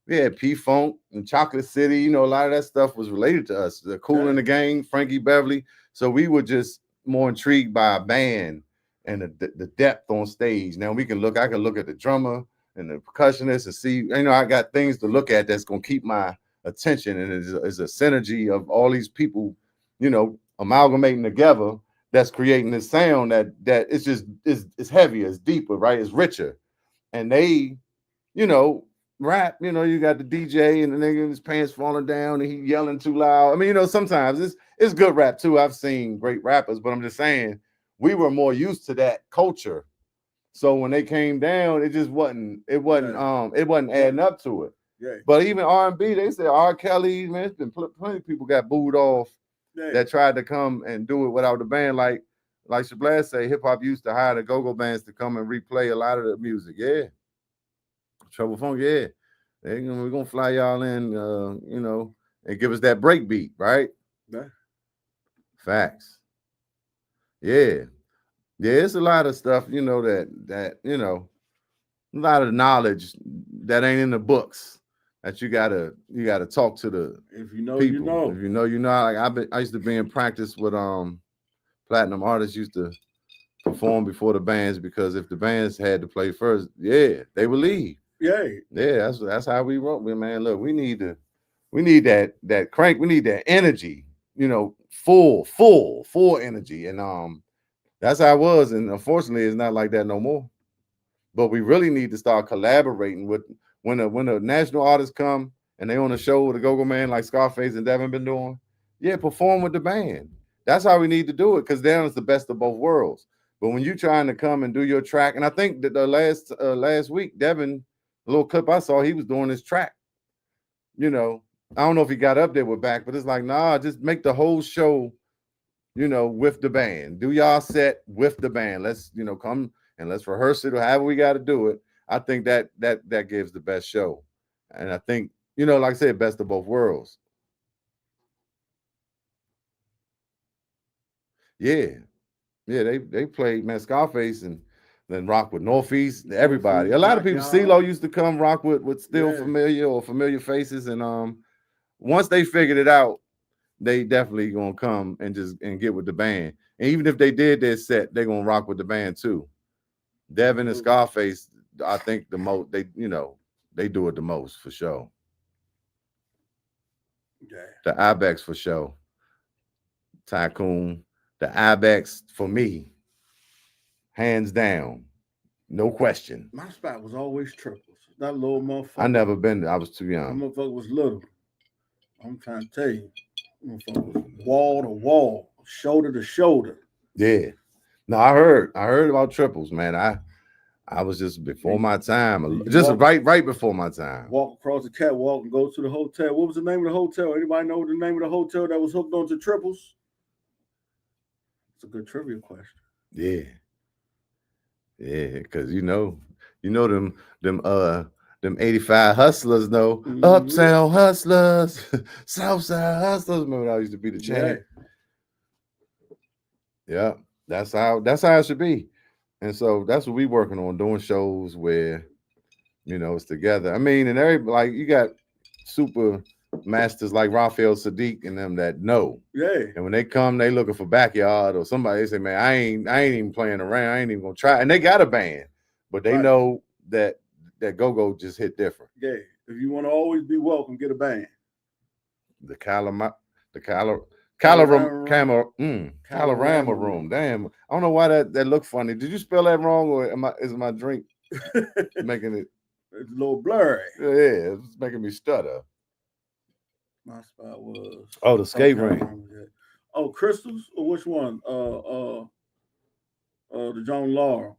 we had P Funk and Chocolate City, a lot of that stuff was related to us. The Cool in Yeah, the Gang, Frankie Beverly. So we were just more intrigued by a band and the depth on stage. Now I can look at the drummer and the percussionist and see, I got things to look at that's gonna keep my attention, and it's a synergy of all these people, amalgamating together that's creating this sound that it's just it's heavier, it's deeper, right? It's richer. And they, you know, rap, you got the DJ and the nigga in his pants falling down and he yelling too loud. I mean, sometimes it's good rap too. I've seen great rappers, but I'm just saying we were more used to that culture. So when they came down, yeah, it wasn't yeah, adding up to it. yeah, But even R&B, they said R. Kelly, man, it's been plenty of people got booed off yeah. that tried to come and do it without the band. Like Shabazz say, hip hop used to hire the go-go bands to come and replay a lot of the music. Yeah, Trouble Funk. Yeah, we're gonna fly y'all in, and give us that break beat, right? Yeah. Facts. Yeah, yeah. It's a lot of stuff, a lot of knowledge that ain't in the books that you gotta talk to the If you know, you people. know. If like I used to be in practice with platinum artists used to perform before the bands because if the bands had to play first, yeah, they would leave. Yeah, Yeah, that's how we wrote. Man, look, we need that crank, we need that energy, full energy. And that's how it was. And unfortunately, it's not like that no more. But we really need to start collaborating with when a national artists come and they on a show with a go-go man like Scarface and Devin been doing. Yeah, perform with the band. That's how we need to do it because then it's the best of both worlds. But when you trying to come and do your track, and I think that the last week, Devin, a little clip I saw, he was doing his track, you know, I don't know if he got up there with back, but it's like, nah, just make the whole show, with the band. Do y'all set with the band. Let's, come and let's rehearse it or however we got to do it. I think that gives the best show. And I think, like I said, best of both worlds. Yeah. Yeah, they played, man, Scarface and then rock with Northeast, everybody. A Northeast lot of people, CeeLo Backyard. used to come rock with Still Yeah. Familiar or Familiar Faces. And once they figured it out, they definitely gonna come and get with the band. And even if they did their set, they're gonna rock with the band too. Devin and Absolutely. Scarface, I think the most they do it the most for sure. Yeah. The Ibex for sure. Tycoon. The Ibex for me, hands down, no question. My spot was always triples. That little I motherfucker. never been there. I was too That young. motherfucker was little. I'm trying to tell you. Motherfucker was wall to wall, shoulder to shoulder. Yeah. No, I heard about triples, man. I was just before Then my time, then you just walk right before my time. walk across the catwalk and go to the hotel. What was the name of the hotel? Anybody know the name of the hotel that was hooked onto triples? It's a good trivia question. Yeah, yeah, because them 85 hustlers know Mm-hmm. uptown hustlers, southside hustlers. Remember that used to be the Yeah. chant. Yeah, that's how it should be. And so that's what we working on, doing shows where it's together. I mean, and every like you got super masters like Raphael Sadiq and them that know. Yeah. And when they come, they looking for backyard or somebody. They say, "Man, I ain't even playing around. I ain't even gonna try." And they got a band, but they Right. know that go go just hit different. Yeah. If you want to always be welcome, get a band. The Calama, the Cala, Caloram, Colorama, Cama, Calorama Colorama room. room. Damn, I don't know why that looked funny. Did you spell that wrong, or is my drink It's making it? a little blurry. Yeah, it's making me stutter. My spot was Oh, the skate ring. Colorama. Yeah. Oh, Crystals or which one? The John Law.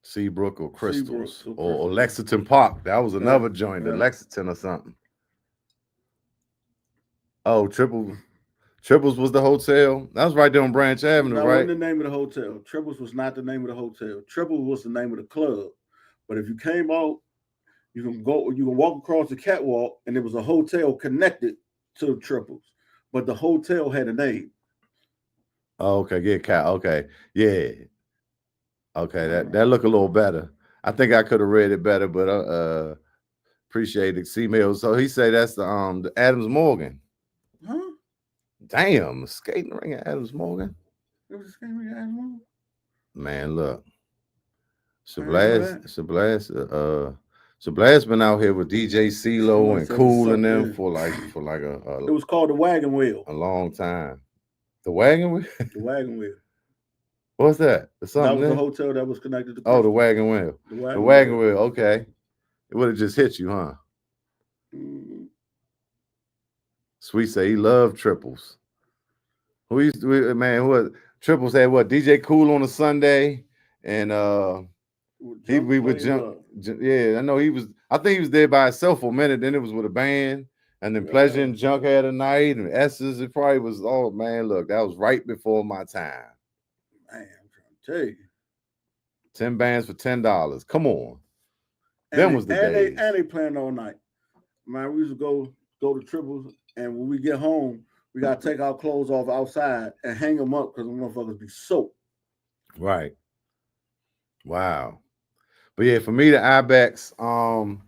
Seabrook or Seabrook Crystals or or Crystals. Lexington Park. That was Yeah. another joint, the Yeah. Lexington or something. Oh, Triples was the hotel. That was right there on Branch Avenue, That wasn't right? the name of the hotel. Triples was not the name of the hotel. Triples was the name of the club. But if you came out, you can walk across the catwalk, and there was a hotel connected to Triples. But the hotel had a name. Oh, okay, yeah, okay, yeah, okay. That Uh, look a little better. I think I could have read it better, but appreciate it. C-mail. So he said that's the Adams Morgan. huh? Damn, skating ring at Adams Morgan. It was the same animal? Man, look, I didn't know Shabazz, that. Shabazz, Shabazz been out here with DJ CeeLo Somebody and said it's Cool and something. them Yeah. for like It was called the wagon wheel. a long time. The wagon wheel? The wagon wheel. What's that? The That something was the there? hotel that was connected to Oh, the Crystal. wagon wheel. The The wagon wagon wheel. wheel. Okay, it would have just hit you, huh? Mhm. Sweet say he loved triples. Who used to man? Who was triples had what? DJ Cool on a Sunday, and Junk we would played jump. love. Yeah, I know he was. I think he was there by himself for a minute. Then it was with a band, and then Pleasure Yeah. and Junk had a night, and S's. It probably was. Oh man, look, that was right before my time. Man, I'm trying to tell you. 10 bands for $10. Come on, And them they was the and they days. and they playing all night. Man, we used to go to triples, and when we get home, we gotta take our clothes off outside and hang them up because the motherfuckers be soaked. Right. Wow. But yeah, for me, the Ibex, WST,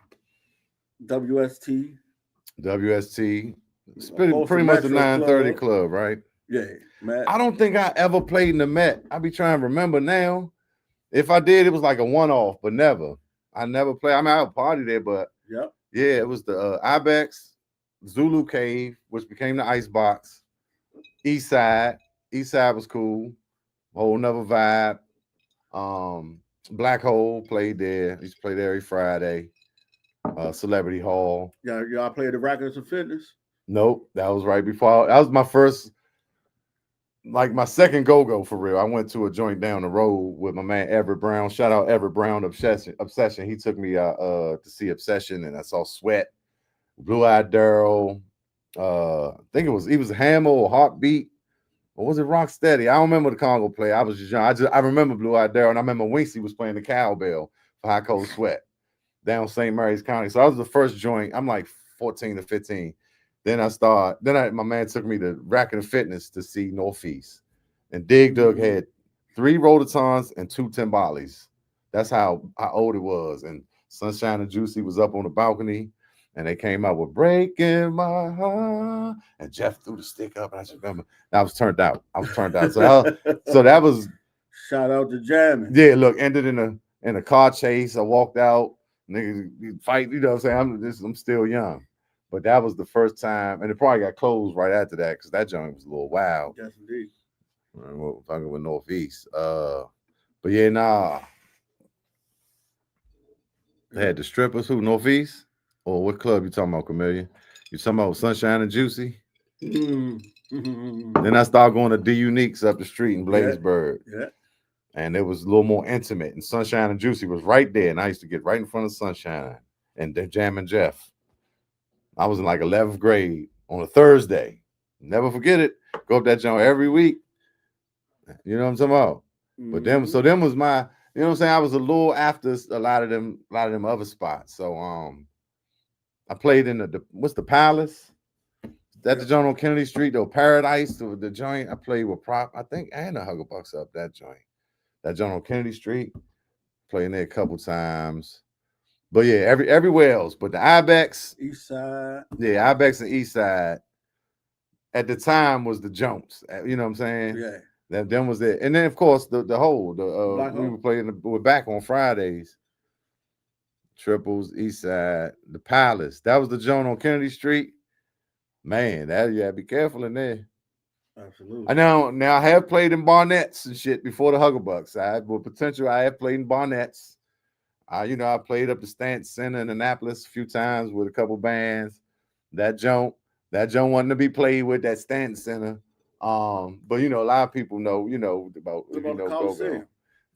WST, it's across the pretty much the Metro 930 Club. club, right? Yeah, man. I don't think I ever played in the Met. I be trying to remember now. If I did, it was like a one-off, but never. I never played. I mean, I would party there, but Yep. yeah, it was the Ibex, Zulu Cave, which became the Icebox, East Side. East Side was cool. Whole nother vibe. Black Hole played there. Used to play there every Friday. Celebrity Hall. Yeah, y'all played the Rackets of Fitness. Nope, that was right before. That was my first, like my second go for real. I went to a joint down the road with my man Everett Brown. Shout out Everett Brown, Obsession. He took me to see Obsession, and I saw Sweat. Blue Eyed Daryl. I think he was Hammer or Heartbeat. Or was it Rocksteady? I don't remember the Congo play. I was just young. I remember Blue Eyed Daryl, and I remember Wincy was playing the cowbell for High Cold Sweat down St. Mary's County. So that was the first joint. I'm like 14 to 15. My man took me to Racket and Fitness to see Northeast. And Dig Dug had 3 Rototons and 2 Timbales. That's how old it was. And Sunshine and Juicy was up on the balcony. And they came out with Breaking My Heart. And Jeff threw the stick up. And I just remember I was turned out. So that was shout out to Jamming. yeah, look, ended in a car chase. I walked out, niggas fight, you know what I'm saying? I'm still young. But that was the first time, and it probably got closed right after that because that joint was a little wild. Yes, indeed. Talking with Northeast. But yeah, nah. They had the strippers who Northeast? Or what club you talking about, Chameleon? You talking about Sunshine and Juicy? Then I started going to D Uniques up the street in Bladesburg. Yeah. And it was a little more intimate. And Sunshine and Juicy was right there. And I used to get right in front of Sunshine and they're jamming Jeff. I was in like 11th grade on a Thursday. Never forget it. Go up that joint every week. You know what I'm talking about? But them was my, you know what I'm saying? I was a little after a lot of them other spots. So I played in what's the Palace? That the joint on Kennedy Street, though, Paradise, the joint. I played with Prop, I think, and the Hugger Bucks up that joint. That joint on Kennedy Street. Playing there a couple times. But yeah, everywhere else. But the Ibex. East Side. Yeah, Ibex and East Side. At the time was the Jones. You know what I'm saying? Yeah. That them was there. And then of course we were playing we're back on Fridays. Triples, East Side, the Palace. That was the joint on Kennedy Street. Man, that you gotta be careful in there. Absolutely. I know. Now I have played in Barnett's and shit before the Huggerbucks. I have played in Barnett's. I played up the Stanton Center in Annapolis a few times with a couple bands. That joint wasn't to be played with, that Stanton Center. But a lot of people know, about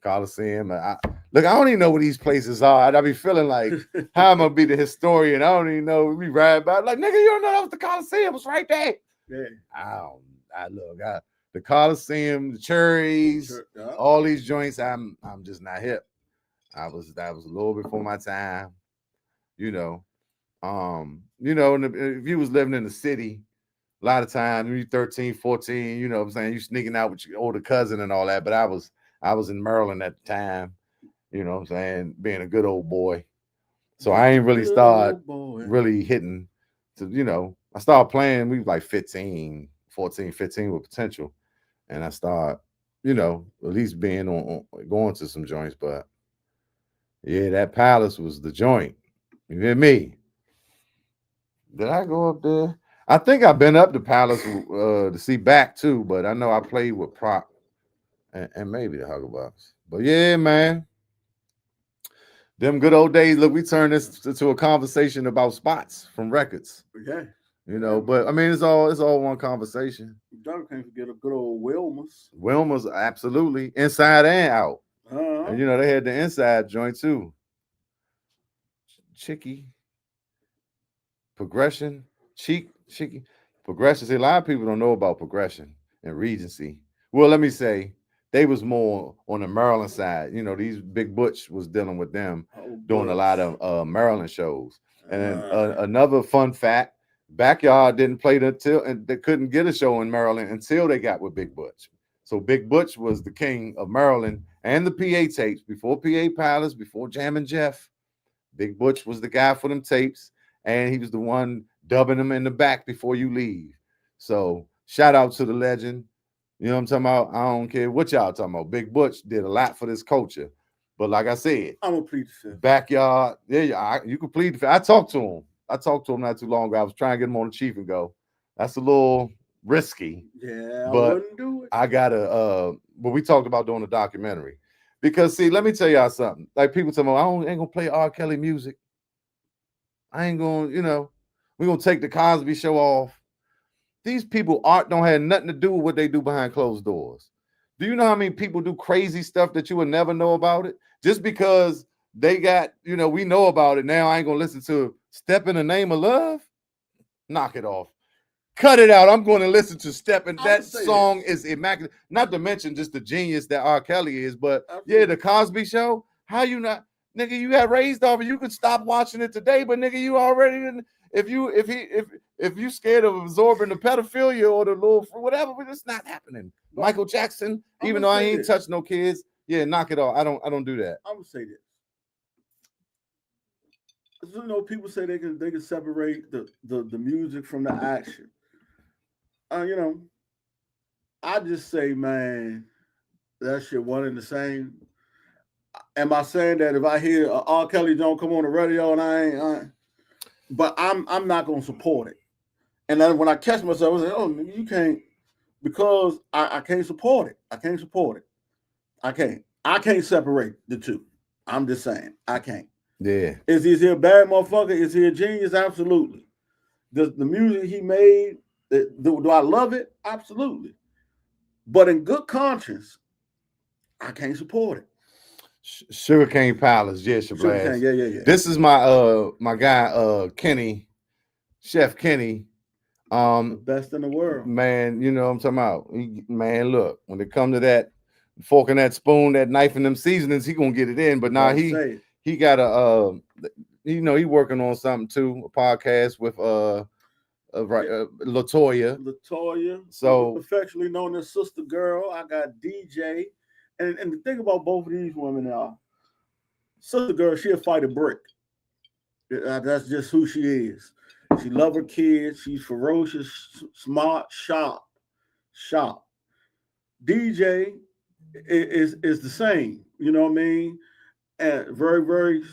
Coliseum. I don't even know where these places are. I be feeling like how I'm gonna be the historian. I don't even know. We ride by like, nigga, you don't know that was the Coliseum. It was right there. Yeah. The Coliseum, the Cherries, all these joints. I'm just not hip. That was a little before my time. And if you was living in the city, a lot of times when you're 13, 14, you know what I'm saying, you sneaking out with your older cousin and all that. But I was in Maryland at the time, you know what I'm saying, being a good old boy. So I ain't really really hitting to, I started playing, we was like 14, 15 with potential. And I started, at least being on going to some joints. But yeah, that Palace was the joint. You hear me? Did I go up there? I think I've been up to Palace to see back too, but I know I played with Prop and maybe the Huggerbucks. But yeah, man. Them good old days. Look, we turned this to a conversation about spots from records. Okay. But I mean, it's all one conversation. Don't can't forget a good old Wilma's. Wilma's, absolutely, inside and out. Uh-huh. And they had the inside joint too. Chicky, Progression, Chicky, Progression. See, a lot of people don't know about Progression and Regency. Well, let me say, they was more on the Maryland side. These Big Butch was dealing with them, doing a lot of Maryland shows. And then another fun fact, Backyard didn't play and they couldn't get a show in Maryland until they got with Big Butch. So Big Butch was the king of Maryland and the PA tapes before PA Palace, before Jammin' Jeff. Big Butch was the guy for them tapes, and he was the one dubbing them in the back before you leave. So shout out to the legend. You know what I'm talking about? I don't care what y'all talking about. Big Butch did a lot for this culture. But like I said, I'm gonna plead the fifth. Backyard, you can plead the fifth. I talked to him not too long ago. I was trying to get him on the Cheef and go. That's a little risky. Yeah, but I wouldn't do it. I gotta but we talked about doing a documentary. Because see, let me tell y'all something. Like people tell me, I ain't gonna play R. Kelly music. I ain't gonna, we're gonna take the Cosby Show off. These people don't have nothing to do with what they do behind closed doors. Do you know how many people do crazy stuff that you would never know about it? Just because they got, we know about it now, I ain't gonna listen to Step in the Name of Love. Knock it off. Cut it out. I'm going to listen to Step, and I'ma that say song is immaculate. Not to mention just the genius that R. Kelly is, but Absolutely. yeah, the Cosby Show. How you not, nigga? You got raised off, and you could stop watching it today, but nigga, you already in. If you scared of absorbing the pedophilia or the little whatever, but it's not happening. But Michael Jackson, I'ma even though I say ain't this. touched no kids, yeah, knock it off. I don't do that. I'm gonna say this. You know, people say they can separate the music from the action. You know, I just say, man, that shit one and the same. Am I saying that if I hear R. Kelly don't come on the radio and but I'm not gonna support it. And then when I catch myself, I say, oh, you can't, because I can't support it. I can't support it. I can't separate the two. I'm just saying, I can't. Yeah. Is he a bad motherfucker? Is he a genius? Absolutely. Does the music he made, do I love it? Absolutely. But in good conscience, I can't support it. Sugarcane Palace, yeah, Sugarcane, Shabazz. yeah. This is my guy Kenny, Chef Kenny. The best in the world. Man, you know what I'm talking about. Man, look, when it come to that fork and that spoon, that knife and them seasonings, he gonna get it in. But now he got a he working on something too, a podcast with Latoya. So affectionately known as Sister Girl. I got DJ. And the thing about both of these women are, Sister Girl, she'll fight a brick. That's just who she is. She love her kids. She's ferocious, smart, sharp. DJ is the same. You know what I mean? And very, very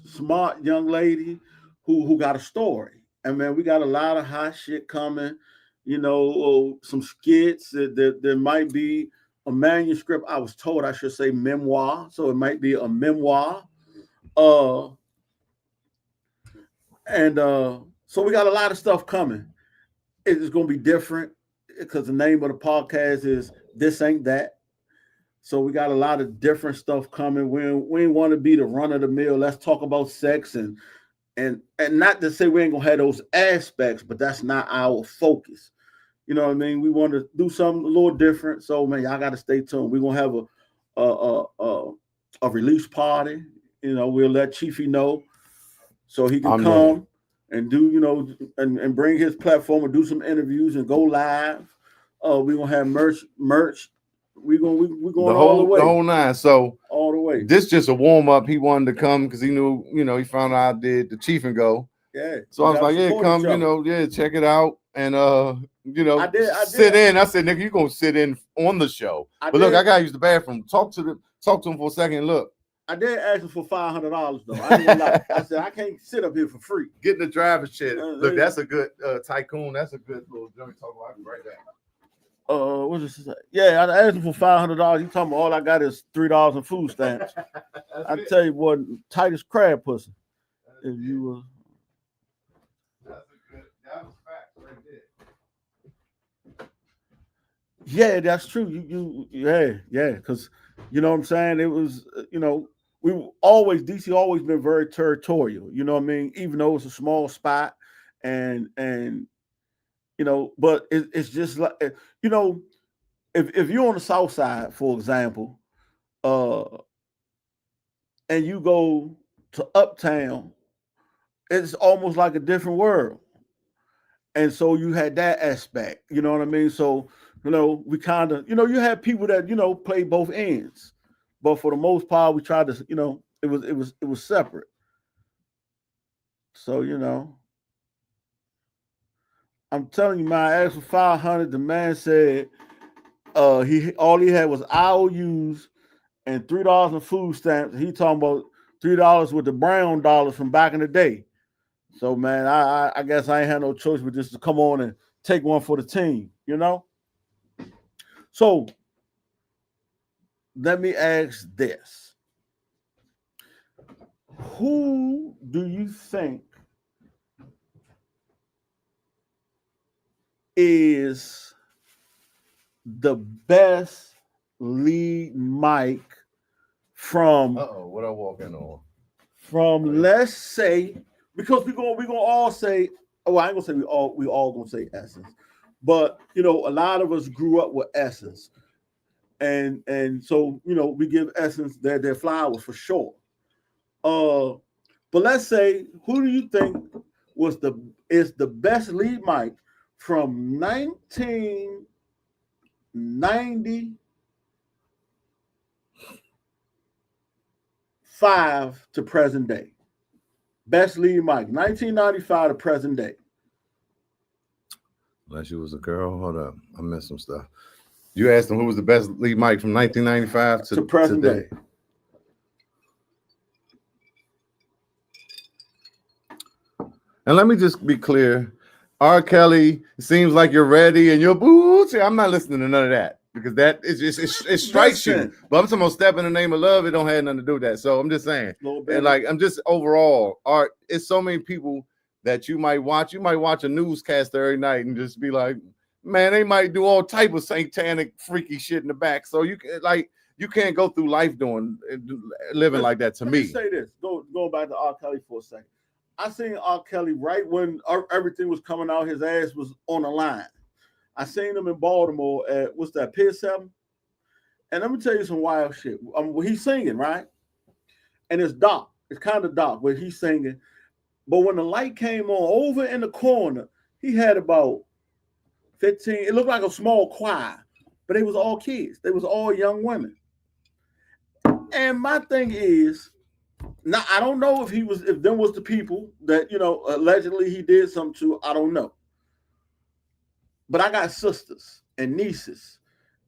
smart young lady who got a story. And man, we got a lot of hot shit coming. You know, some skits. There might be a manuscript. I was told I should say memoir, so it might be a memoir. So we got a lot of stuff coming. It's going to be different because the name of the podcast is This Ain't That. So we got a lot of different stuff coming. We ain't want to be the run of the mill. Let's talk about sex and not to say we ain't gonna have those aspects, but that's not our focus. You know what I mean? We want to do something a little different. So man, y'all got to stay tuned. We're gonna have a release party. You know, we'll let Cheefy know so he can come and do, you know, and bring his platform and do some interviews and go live. We're gonna have merch. We're going all the way. The whole nine. So all the way. This just a warm up. He wanted to come because he knew, you know, he found out I did the Chief and Go. Yeah. So I was like, yeah, come, you know, yeah, check it out. And you know, I did. Sit in. I said, nigga, you gonna sit in on the show. But look, I gotta use the bathroom. Talk to him for a second. Look. I did ask him for $500 though. I ain't gonna lie. I said I can't sit up here for free. Getting the driver's chair. Look, that's a good tycoon. That's a good little joint talk. I can write that. What is this? Yeah, I asked him for $500. He told me all I got is $3 in food stamps. I tell you what, tight as crab pussy. If you that's a good. That was facts right there. Yeah, that's true. Yeah, because you know what I'm saying. It was, you know, DC always been very territorial. You know what I mean. Even though it's a small spot, and you know, but it's just like, you know, if you're on the South Side, for example, and you go to Uptown, it's almost like a different world. And so you had that aspect, you know what I mean? So, you know, we kind of, you know, you had people that, you know, play both ends. But for the most part, we tried to, you know, it was separate. So, you know, I'm telling you, man, I asked for 500. The man said all he had was IOUs and $3 in food stamps. He talking about $3 with the brown dollars from back in the day. So man, I guess I ain't had no choice but just to come on and take one for the team, you know? So let me ask this. Who do you think is the best lead mic from what I walk in on? From let's say, because we're gonna all say Oh, I ain't gonna say we all gonna say Essence, but you know, a lot of us grew up with Essence, and so you know we give Essence their flowers for sure. Uh, but let's say, who do you think was the best lead mic from 1995 to present day? Best lead mic, 1995 to present day. Unless you was a girl. Hold up. I missed some stuff. You asked him who was the best lead mic from 1995 To present today. day. And let me just be clear. R. Kelly, it seems like you're ready and you're boots. I'm not listening to none of that because that is just it strikes you. Listen. But I'm talking about Step in the Name of Love. It don't have nothing to do with that. So I'm just saying. Little bit And like I'm just overall, art, it's so many people that you might watch. You might watch a newscaster every night and just be like, man, they might do all type of satanic freaky shit in the back. So you can like you can't go through life living like that to Let me. say this. Go back to R. Kelly for a second. I seen R. Kelly right when everything was coming out, his ass was on the line. I seen him in Baltimore at what's that, Pier 7? And let me tell you some wild shit. He's singing, right? And it's dark. It's kind of dark, but he's singing. But when the light came on over in the corner, he had about 15. It looked like a small choir, but they was all kids. They was all young women. And my thing is, now I don't know if them was the people that, you know, allegedly he did something to. I don't know. But I got sisters and nieces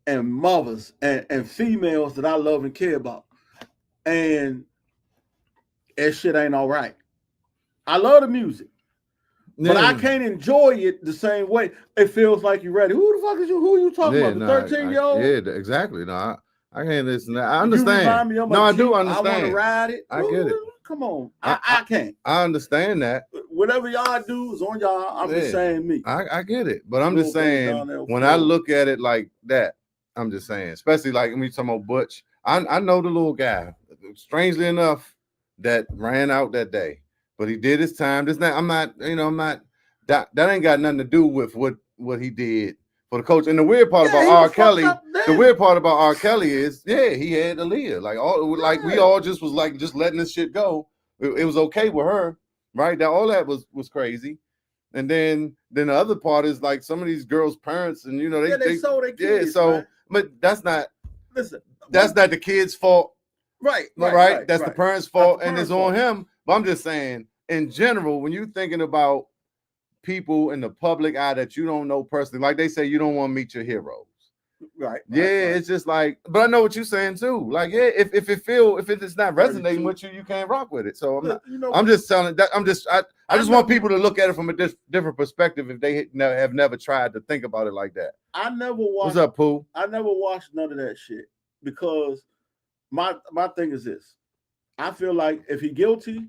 and mothers and females that I love and care about. And that shit ain't all right. I love the music. But I can't enjoy it the same way. It feels like you're ready. Who the fuck is you? Who are you talking about? The 13-year-old? Yeah, exactly. No, I can't listen to that. I understand. You remind me of my no, I Jeep. do understand. I want to ride it. I get it. Come on. I can't. I understand that. Whatever y'all do is on y'all. I'm just saying me. I get it. But I'm just saying, when I look at it like that, I'm just saying, especially like when you talking about Butch, I know the little guy, strangely enough, that ran out that day. But he did his time. I'm not, that ain't got nothing to do with what he did for the coach. And the weird part about R. Kelly, is, he had Aaliyah. Like we all just was like just letting this shit go. It was okay with her, right? That all that was crazy. And then the other part is like some of these girls' parents, and they sold their kids. Right? But that's not not the kid's fault. Right. That's the parents' fault, and it's on him. But I'm just saying, in general, when you're thinking about people in the public eye that you don't know personally, like they say, you don't want to meet your heroes. Right. It's just like, but I know what you're saying too. Like, if it's not resonating with you, you can't rock with it. So I'm just telling that I just want people to look at it from a different perspective if they have never tried to think about it like that. I never watched. What's up, Pooh? I never watched none of that shit because my thing is this. I feel like if he guilty,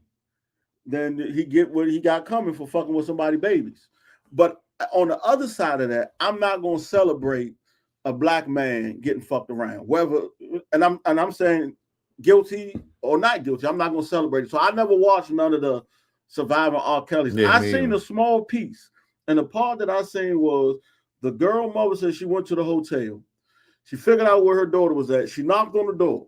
then he get what he got coming for fucking with somebody's babies. But on the other side of that, I'm not gonna celebrate a black man getting fucked around. Whether and I'm saying guilty or not guilty, I'm not gonna celebrate it. So I never watched none of the surviving R. Kelly's. I seen a small piece, and the part that I seen was the girl mother said she went to the hotel. She figured out where her daughter was at. She knocked on the door.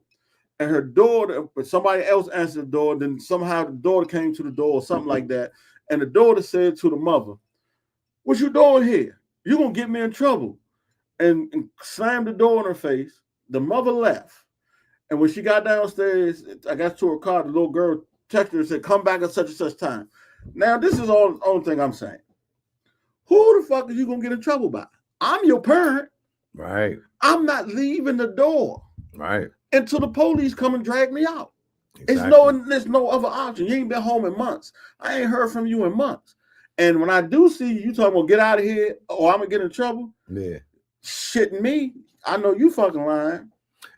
And her daughter, but somebody else answered the door. Then somehow the daughter came to the door or something like that. And the daughter said to the mother, "What you doing here? You're going to get me in trouble." And slammed the door in her face. The mother left. And when she got downstairs, I got to her car, the little girl texted her and said, "Come back at such and such time." Now, this is the only thing I'm saying. Who the fuck are you going to get in trouble by? I'm your parent. Right. I'm not leaving the door. Right. Until the police come and drag me out. Exactly. There's no other option. You ain't been home in months. I ain't heard from you in months. And when I do see you talking about get out of here or I'm gonna get in trouble, shitting me, I know you fucking lying.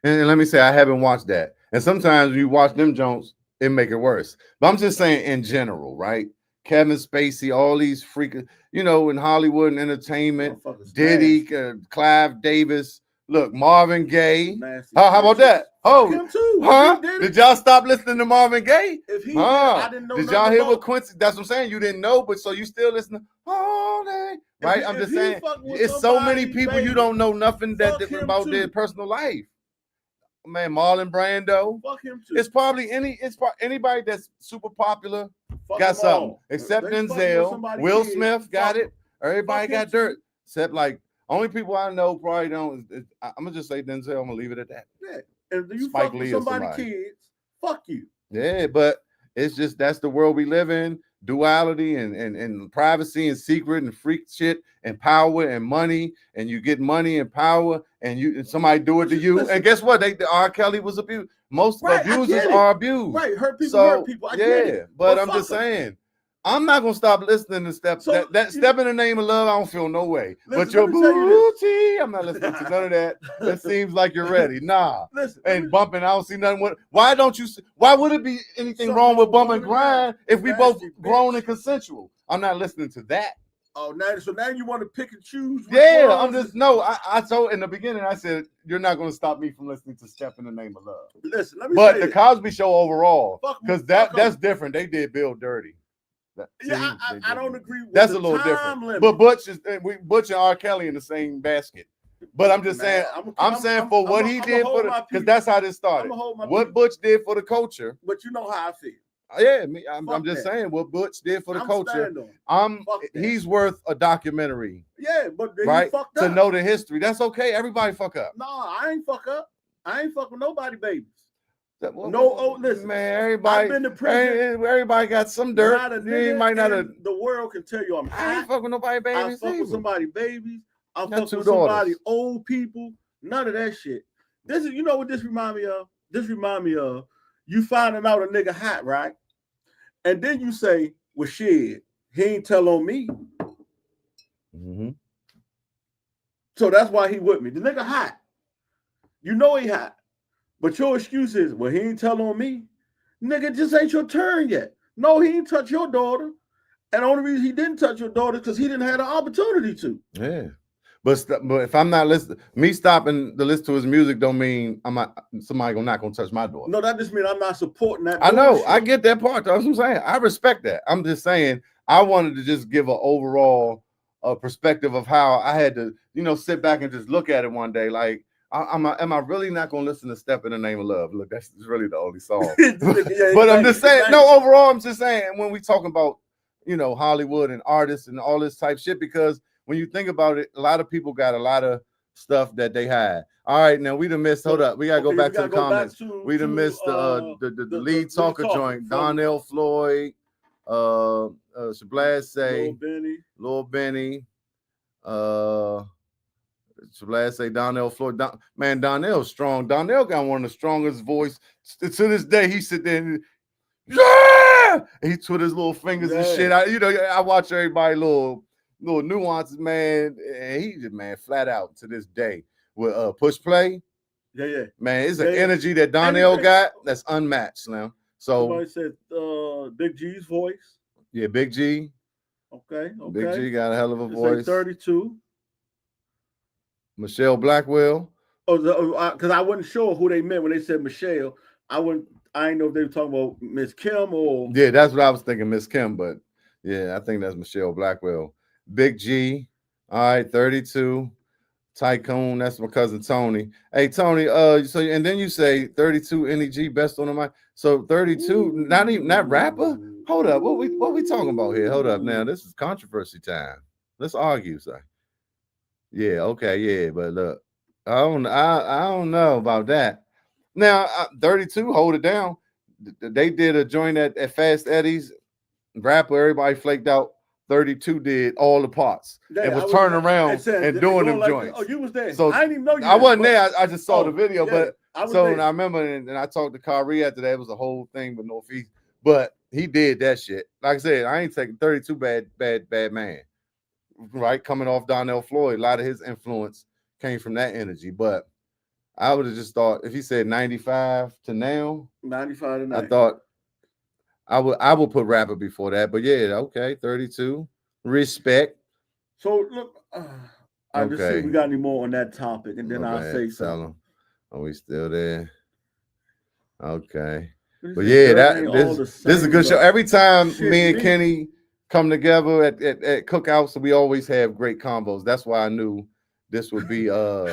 And let me say, I haven't watched that. And sometimes when you watch them Jones, it make it worse. But I'm just saying in general, right? Kevin Spacey, all these freaking, in Hollywood and entertainment, Diddy, Clive Davis. Look, Marvin Gaye. How about that? Oh, him too. huh? If he Did y'all stop listening to Marvin Gaye? If he Huh? I didn't know. Did y'all hear what about, Quincy? That's what I'm saying. You didn't know, but so you still listening all day, right? I'm just saying. It's so many people you don't know nothing that different about their personal life. Man, Marlon Brando. Fuck him too. It's probably anybody that's super popular got something. Except Denzel. Will Smith got it. Everybody got dirt. Except like only people I know probably don't. I'm gonna just say Denzel. I'm gonna leave it at that. Yeah. And do you fuck with somebody kids? Fuck you. Yeah, but it's just that's the world we live in. Duality and privacy and secret and freak shit and power and money, and you get money and power and somebody do it to you. Listen, and guess what? R. Kelly was abused. Most abusers are abused. Right, hurt people. I get it. But I'm just saying. I'm not gonna stop listening to Step Step in the Name of Love. I don't feel no way. Listen, but your booty, I'm not listening to none of that. It seems like you're ready. Nah. And bumping, I don't see nothing. Why would it be anything wrong with bump and grind if we both grown and consensual? I'm not listening to that. Oh, now you want to pick and choose? Yeah, I'm just I told in the beginning. I said you're not going to stop me from listening to Step in the Name of Love. Listen, let me. But the Cosby Show overall, because that's different. They did Bill dirty. I don't agree with that's a little different. Limit. But Butch and R. Kelly in the same basket. But I'm just saying, I'm saying for what he did for the, because that's how this started. What Butch did for the culture. But you know how I feel. Yeah, I'm just saying what Butch did for the culture. He's worth a documentary. Yeah, but right to know the history. That's okay. Everybody fuck up. No, I ain't fuck up. I ain't fuck with nobody, babies. Listen, man. Everybody, been to prison. Everybody got some dirt. The world can tell you I'm high. I ain't fuck with nobody babies. I fuck with somebody babies. I fuck with somebody old people. None of that shit. This is, you know what this remind me of? This remind me of you finding out a nigga hot, right? And then you say, well, shit, he ain't tell on me. Mm-hmm. So that's why he with me. The nigga hot. You know he hot. But your excuse is, well, he ain't tell on me. Nigga, just ain't your turn yet. No, he ain't touch your daughter. And the only reason he didn't touch your daughter is because he didn't have the opportunity to. Yeah. But if I'm not listening, me stopping to listen to his music don't mean somebody not gonna touch my daughter. No, that just means I'm not supporting that. I know. I get that part. That's what I'm saying. I respect that. I'm just saying I wanted to just give an overall perspective of how I had to, sit back and just look at it one day. Like, am I really not gonna listen to Step in the Name of Love? Look, that's really the only song. But I'm just saying, overall, I'm just saying when we talking about, Hollywood and artists and all this type shit, because when you think about it, a lot of people got a lot of stuff that they had. All right, now we done missed. Hold up, we gotta go back to the comments. We done missed the lead talker joint, Donnell Floyd, Shabazz, Lil Benny, Shabazz, Donnell Floyd. Man, Donnell's strong. Donnell got one of the strongest voice. To this day, he sit there and he twit his little fingers and shit. I watch everybody little nuances, man. And he just, man, flat out to this day with push play. Yeah. Man, it's an energy that Donnell got that's unmatched now. So somebody said Big G's voice. Yeah, Big G. Okay. Big G got a hell of a voice. 32. Michelle Blackwell. Oh, because I wasn't sure who they meant when they said Michelle. I didn't know if they were talking about Miss Kim or. Yeah, that's what I was thinking, Miss Kim. But yeah, I think that's Michelle Blackwell. Big G. All right, 32. Tycoon. That's my cousin Tony. Hey Tony. So and then you say 32 NEG best on the mic. So 32. Not rapper. Hold up. What we talking about here? Hold up. Now this is controversy time. Let's argue, sir. Yeah. Okay. Yeah. But look, I don't know about that. Now, 32, hold it down. They did a joint at Fast Eddie's. Rapper, everybody flaked out. 32 did all the parts and was turning around and doing them joints. Oh, you was there. So I didn't even know you. I wasn't there. I just saw the video. Yeah, but so I remember, and I talked to Kyrie after that. It was a whole thing with Northeast. But he did that shit. Like I said, I ain't taking 32 bad man. Right? Coming off Donnell Floyd. A lot of his influence came from that energy. But I would have just thought if he said 95 to now, 95 to now. I thought I would put rapper before that, but yeah, okay, 32. Respect. So look, I just see we got any more on that topic, and then I'll say something. Are we still there? Okay. What But he say? yeah, Girls ain't all the this is a same, good show. but Every time shit, me and me. Kenny come together at cookouts, we always have great combos. That's why I knew this would be Bill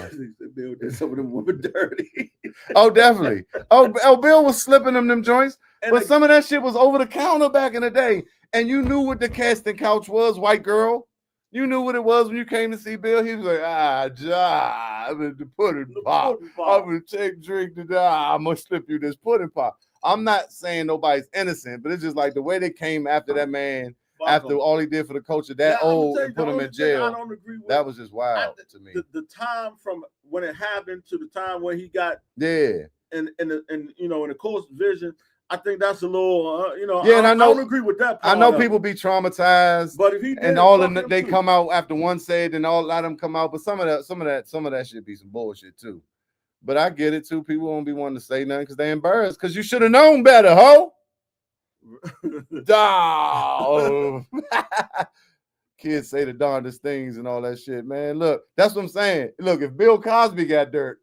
did some of them women dirty. oh, definitely. Oh, Bill was slipping them joints, And but like, some of that shit was over the counter back in the day. And you knew what the casting couch was, white girl. You knew what it was when you came to see Bill. He was like, I'm in the pudding pop. I'm gonna take drink to die. I'm gonna slip you this pudding pop. I'm not saying nobody's innocent, but it's just like the way they came after that man, after all he did for the culture, that old, and put him in jail. I don't agree with that was just wild to me. The time from when it happened to the time when he got in you know in the course vision. I think that's a little, you know. Yeah, and I don't agree with that part. I know people be traumatized, but if he did, and all they come out after one said, and all a lot of them come out. But some of that should be some bullshit too. But I get it too. People won't be wanting to say nothing because they embarrassed. Because you should have known better, ho. Dog. Kids say the darndest things and all that shit, man. Look, that's what I'm saying. Look, if Bill Cosby got dirt,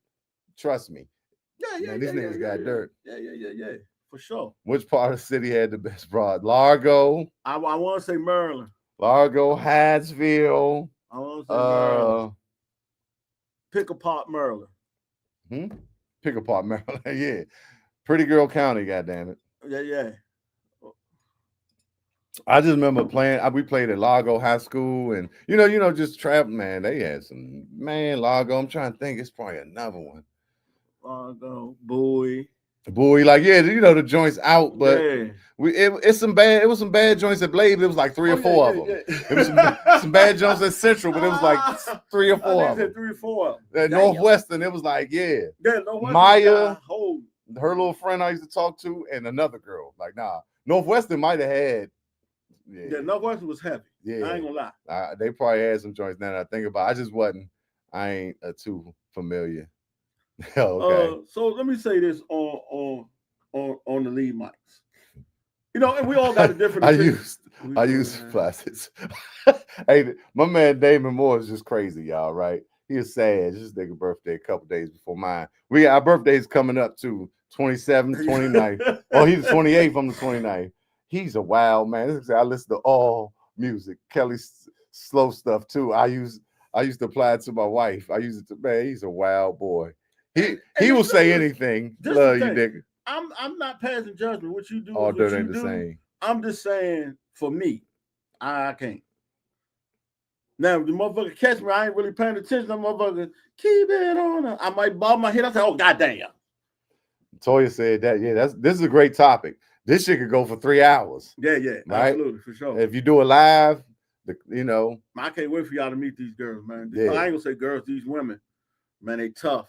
trust me. Yeah, these niggas got dirt. Yeah. For sure. Which part of the city had the best broad? Largo. I want to say Maryland. Largo, Hattsville. I want to say Maryland. Pick apart Maryland. Pick apart Maryland. Yeah. Pretty Girl County, goddammit. Yeah. I just remember we played at Largo High School, and you know, just travel, man. They had some, man, Largo. I'm trying to think, it's probably another one. Largo, Bowie, like, yeah, you know, the joints out, but it was some bad joints at Blade, but it was like 3 or 4 of them. It was some bad joints at Central, but it was like 3 or 4 of them. 3 or 4. At Northwestern, it was like, Northwestern, Maya, her little friend I used to talk to, and another girl. Like, nah, Northwestern might have had. Yeah, Northwestern was heavy. Yeah, I ain't gonna lie. They probably had some joints now that I think about it. I just wasn't. I ain't too familiar. Okay. So let me say this on the lead mics. You know, and we all got a different. I use plastics. Hey, my man Damon Moore is just crazy, y'all. Right? He is sad. His nigga birthday a couple days before mine. Our birthday's coming up to 27th, 29th. Oh, he's the 28th. I'm the 29th. He's a wild man. I listen to all music. Kelly's slow stuff too. I used to apply it to my wife. I use it to, man. He's a wild boy. He will say anything. Love you, nigga. I'm not passing judgment. What you do, all dirt ain't the same. I'm just saying, for me, I can't. Now, if the motherfucker catch me, I ain't really paying attention. The motherfucker keep it on. I might bob my head. I say, oh goddamn. Toya said that. Yeah, this is a great topic. This shit could go for 3 hours. Yeah, right? Absolutely, for sure. If you do it live, you know. I can't wait for y'all to meet these girls, man. Yeah. I ain't gonna say girls, these women, man, they tough.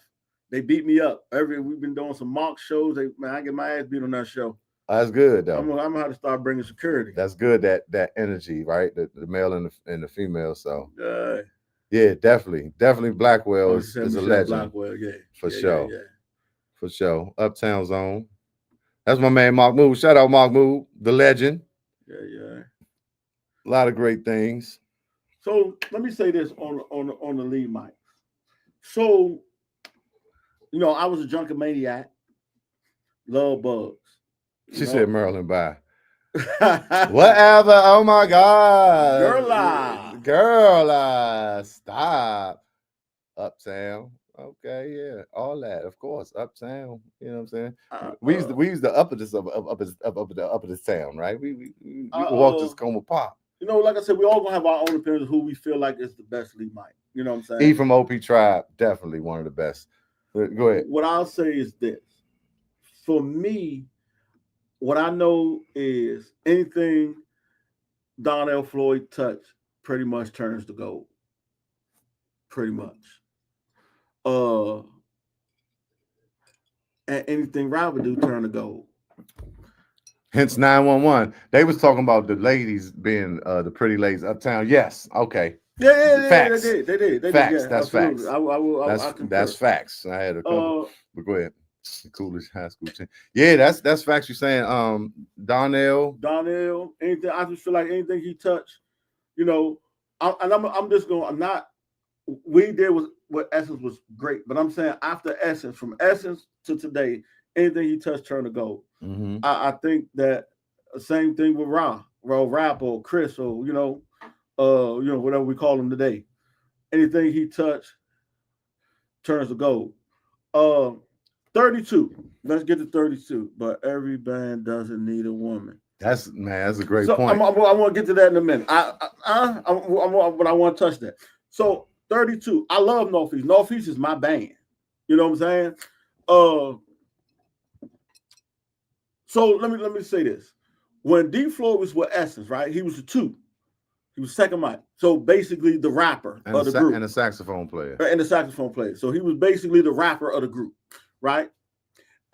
They beat me up. We've been doing some mock shows. I get my ass beat on that show. That's good though. I'm gonna have to start bringing security. That's good. That energy, right? The male and the female. So yeah, definitely. Blackwell is a legend. Blackwell, for sure. For sure. Uptown Zone. That's my man Mahmoud. Shout out Mahmoud, the legend. Yeah. A lot of great things. So let me say this on the lead mic. So, you know, I was a junkie maniac. Love bugs. She said Maryland bye. Whatever. Oh my God. Girl, stop. Uptown. Okay, yeah, all that, of course. Uptown, you know what I'm saying? We used the uppers of this town, right? We walk this Como Pop. You know, like I said, we all gonna have our own opinions of who we feel like is the best lead mic. You know what I'm saying? E from OP Tribe, definitely one of the best. Go ahead. What I'll say is this: for me, what I know is anything Donnell Floyd touch pretty much turns to gold. Pretty much. And anything Robert do turn to gold. Hence 911. They was talking about the ladies being the pretty ladies uptown. Yes. Okay. Yeah. Facts. They did. Facts. Yeah, that's absolutely. facts. That's facts. I had a couple. But go ahead. The coolest high school team. Yeah, that's facts. You're saying Donnell. Anything. I just feel like anything he touched, you know. I'm just going. I'm not. We did was what Essence was great, but I'm saying after Essence, from Essence to today, Anything he touched turned to gold. Mm-hmm. I think that same thing with Rap or Chris or whatever we call him today. Anything he touched turns to gold. Uh, 32. Let's get to 32. But every band doesn't need a woman. That's a great So point. I want to get to that in a minute. But I want to touch that. So 32. I love Northeast. Northeast is my band. You know what I'm saying? So let me say this. When D Floyd was with Essence, right? He was the 2. He was second mic. So basically the rapper of the group. And a saxophone player. And the saxophone player. So he was basically the rapper of the group, right?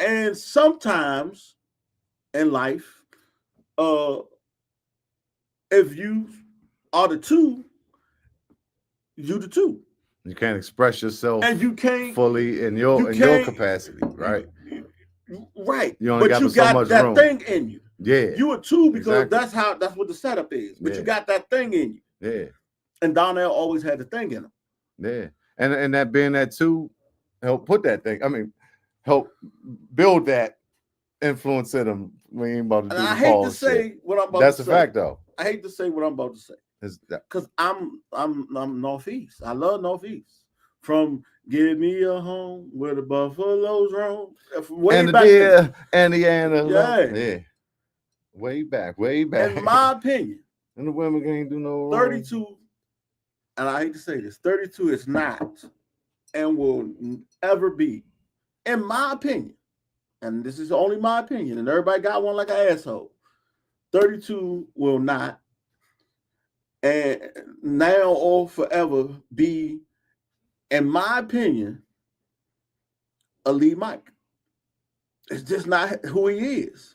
And sometimes in life, if you are the 2, you the 2. You can't express yourself and you can't fully in your capacity, right? Right. You only got so much that room. thing in you. Yeah. You a 2 because exactly. that's what the setup is. But Yeah. you got that thing in you. Yeah. And Donnell always had the thing in him. Yeah. And that being that 2 help put that thing. I mean, help build that influence in him. We ain't about to do and the I hate to say shit. what I'm about That's to say. That's a fact though. I hate to say what I'm about to say. Because I'm Northeast. I love Northeast. From Give Me a Home Where the Buffaloes Roam. And the deer and the animal. Yeah. Way back. In my opinion. And the women can't do no wrong. 32, and I hate to say this, 32 is not and will ever be, in my opinion, and this is only my opinion, and everybody got one like an asshole. 32 will not, and now or forever be, in my opinion, a lead mic. It's just not who he is.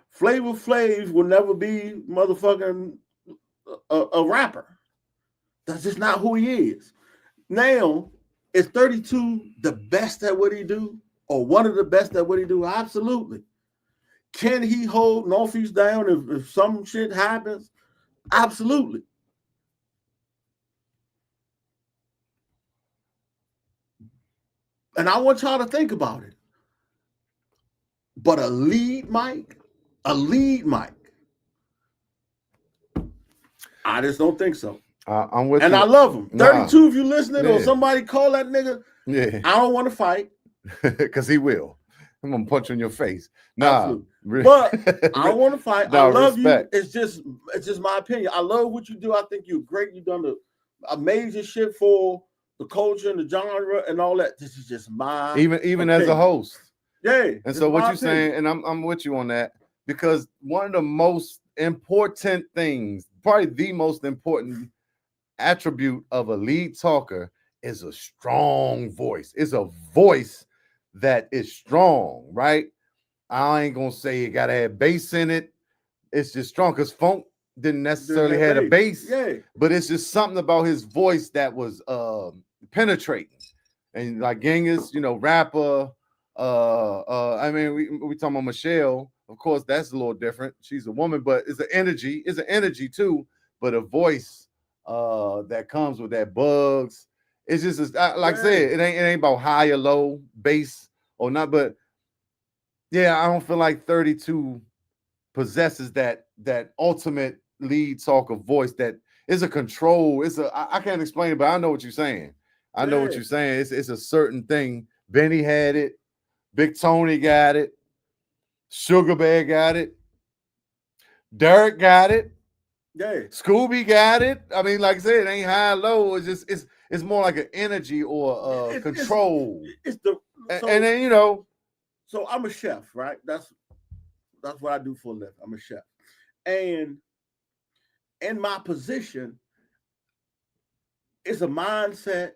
Flavor Flav will never be motherfucking a rapper. That's just not who he is. Now, is 32 the best at what he do? Or one of the best at what he do? Absolutely. Can he hold Northeast down if some shit happens? Absolutely. And I want y'all to think about it. But a lead mic, I just don't think so. I'm with and you. I love him. 32, if you listening, or somebody call that nigga, I don't want to fight. Because he will. I'm gonna punch you in your face. Nah, but I don't want to fight. I love respect. you. It's just my opinion. I love what you do. I think you're great. You've done the amazing shit for the culture and the genre and all that. This is just my even opinion. As a host. Yeah. And so what you're saying, and I'm with you on that, because one of the most important things, probably the most important attribute of a lead talker is a strong voice. It's a voice that is strong, right? I ain't gonna say it gotta have bass in it. It's just strong because Funk didn't necessarily have a bass, but it's just something about his voice that was penetrating. And like Genghis, rapper. I mean, we talking about Michelle. Of course, that's a little different. She's a woman, but it's an energy too. But a voice that comes with that bugs. It's just like I said, it ain't about high or low, bass or not. But yeah, I don't feel like 32 possesses that ultimate lead talker voice that is a control. I can't explain it, but I know what you're saying. I know what you're saying. It's a certain thing. Benny had it. Big Tony got it. Sugar Bear got it. Derek got it. Yeah. Scooby got it. I mean, like I said, it ain't high low. It's just it's more like an energy or control. It's the and then So I'm a chef, right? That's what I do for a living. I'm a chef, and in my position, it's a mindset.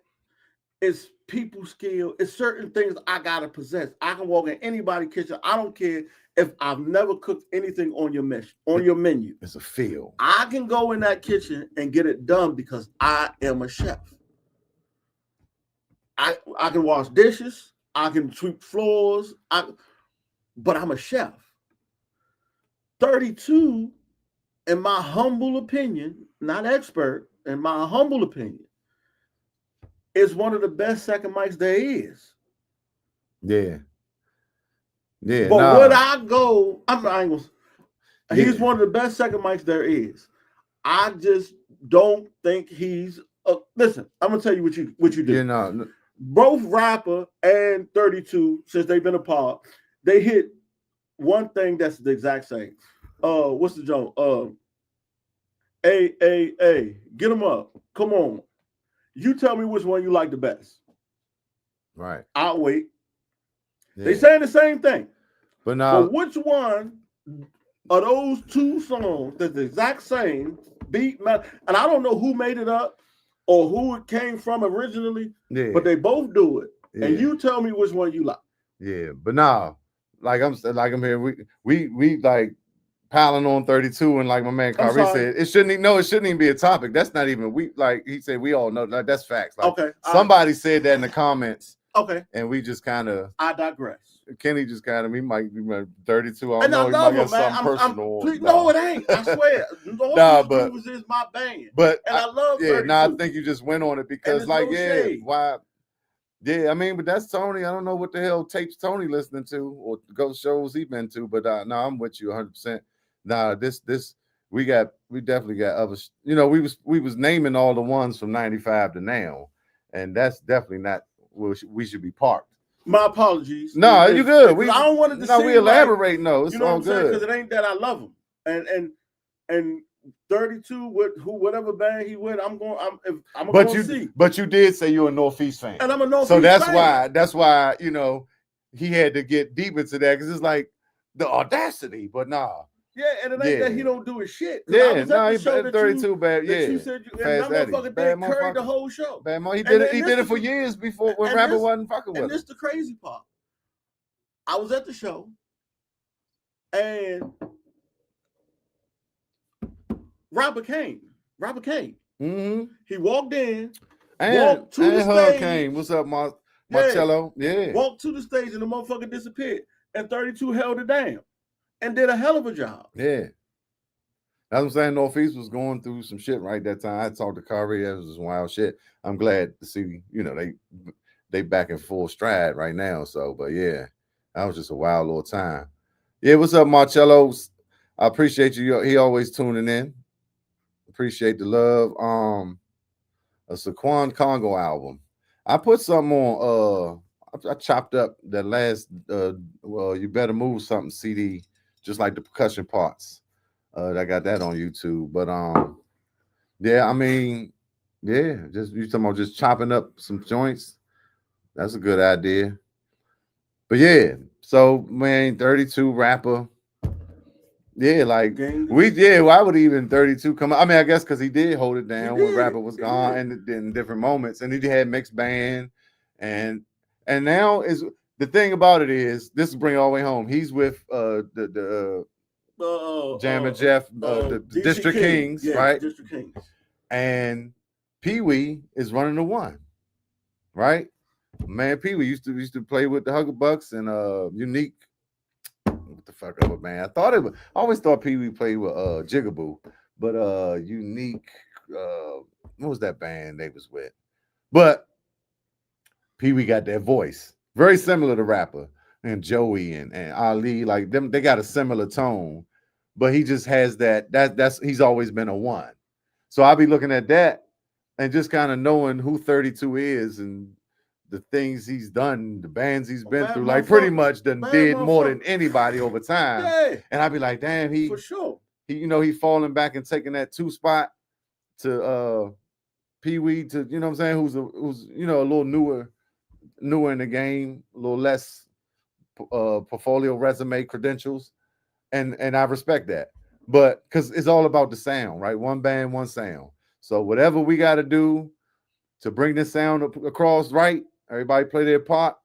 It's people skill. It's certain things I gotta possess. I can walk in anybody's kitchen. I don't care if I've never cooked anything on your menu. It's a feel. I can go in that kitchen and get it done because I am a chef. I can wash dishes. I can sweep floors. But I'm a chef. 32, in my humble opinion, not expert, in my humble opinion, is one of the best second mics there is. Yeah. Yeah, But would nah. I go? I ain't gonna, he's Yeah. one of the best second mics there is. I just don't think he's. Listen, I'm gonna tell you what you You do. know, Both rapper and 32, since they've been apart, they hit one thing that's the exact same. What's the joke? Get them up. Come on. You tell me which one you like the best. right. I'll wait. They Yeah. saying the same thing. But But now, which one of those two songs that's the exact same beat, and I don't know who made it up or who it came from originally, yeah, but they both do it. And yeah, you tell me which one you like. yeah. But now, I'm here. We like piling on 32, and like my man I'm Kyrie sorry. said, it shouldn't even be a topic. That's not even we like he said we all know like that's facts. Like Okay. somebody said that in the comments, Okay. and we just kind of I digress. Kenny just kind of he might be 32. I don't And I know. He might love got him, man. something I'm personal. please, no, No, it ain't. I swear. nah, Northeast but Groovers is my band. but And I love yeah, I 32. think you just went on it And because there's like no yeah, shade. why? Yeah, I mean, but that's Tony. I don't know what the hell tapes Tony listening to or ghost shows he been to, but no, I'm with you 100%. Nah, this we definitely got other. We was naming all the ones from '95 to now, and that's definitely not where we should be parked. My apologies. No, you good. Because I don't want it to We seem like, elaborate. No, you it's know what all I'm saying? Because good. it ain't that I love him. And 32 with whatever band he with, I'm gonna But go see. you did say you're a Northeast fan, And I'm a Northeast so that's fan. why he had to get deep into that because it's like the audacity. But nah, Yeah, and it ain't that he yeah. don't do his shit. Because I Yeah, was at no, the he show bad 32 bad. that Yeah, you said you and Fast that Eddie, motherfucker bad did carry the motherfucker, whole show. bad mo. He And did it. then He this did it the for years before when and rapper this wasn't fucking and with him. this the crazy part. I was at the show and Robert came. Robert came. Mm-hmm. He walked in, And walked to the Hug came. What's stage. up, Yeah. Marcello? Yeah, Walked to the stage and the motherfucker disappeared. And 32 held it down and did a hell of a job. yeah. That's what I'm saying. Northeast was going through some shit right that time. I talked to Kyrie. That was some wild shit. I'm glad to see they back in full stride right now. So, but yeah, that was just a wild little time. Yeah, what's up, Marcello? I appreciate you. He always tuning in. Appreciate the love. A Saquon Congo album. I put something on. I chopped up that last. Well, you better move something CD, just like the percussion parts. I got that on YouTube. But yeah, I mean, yeah, just you talking about just chopping up some joints. That's a good idea. But yeah, so man, 32 rapper. Yeah, like Genghis. why would even 32 come out? I mean, I guess because he did hold it He down when did. Rapper was He gone did. and in different moments. And he had mixed band. And now is the thing about it is this is bring it all the way home. He's with the Jam and Jeff, the DC District King. Kings, Yeah, right? District Kings. And Pee Wee is running the one, right? Man, Pee Wee used to play with the Hugger Bucks and Unique. What the fuck up, man? I always thought Pee Wee played with Jigaboo, but Unique. What was that band they was with? But Pee Wee got that voice, very similar to rapper and Joey and Ali. Like them, they got a similar tone, but he just has that's he's always been a one. So I'll be looking at that and just kind of knowing who 32 is and the things he's done, the bands he's A been bad through, like pretty motherfucker. much A done bad did more motherfucker. than anybody over time. Yeah, And I'd be like, damn, for sure. he falling back and taking that two spot to Pee Wee to, you know what I'm saying, who's a little newer in the game, a little less portfolio resume credentials. And I respect that. But because it's all about the sound, right? One band, one sound. So whatever we got to do to bring this sound across right, everybody play their part.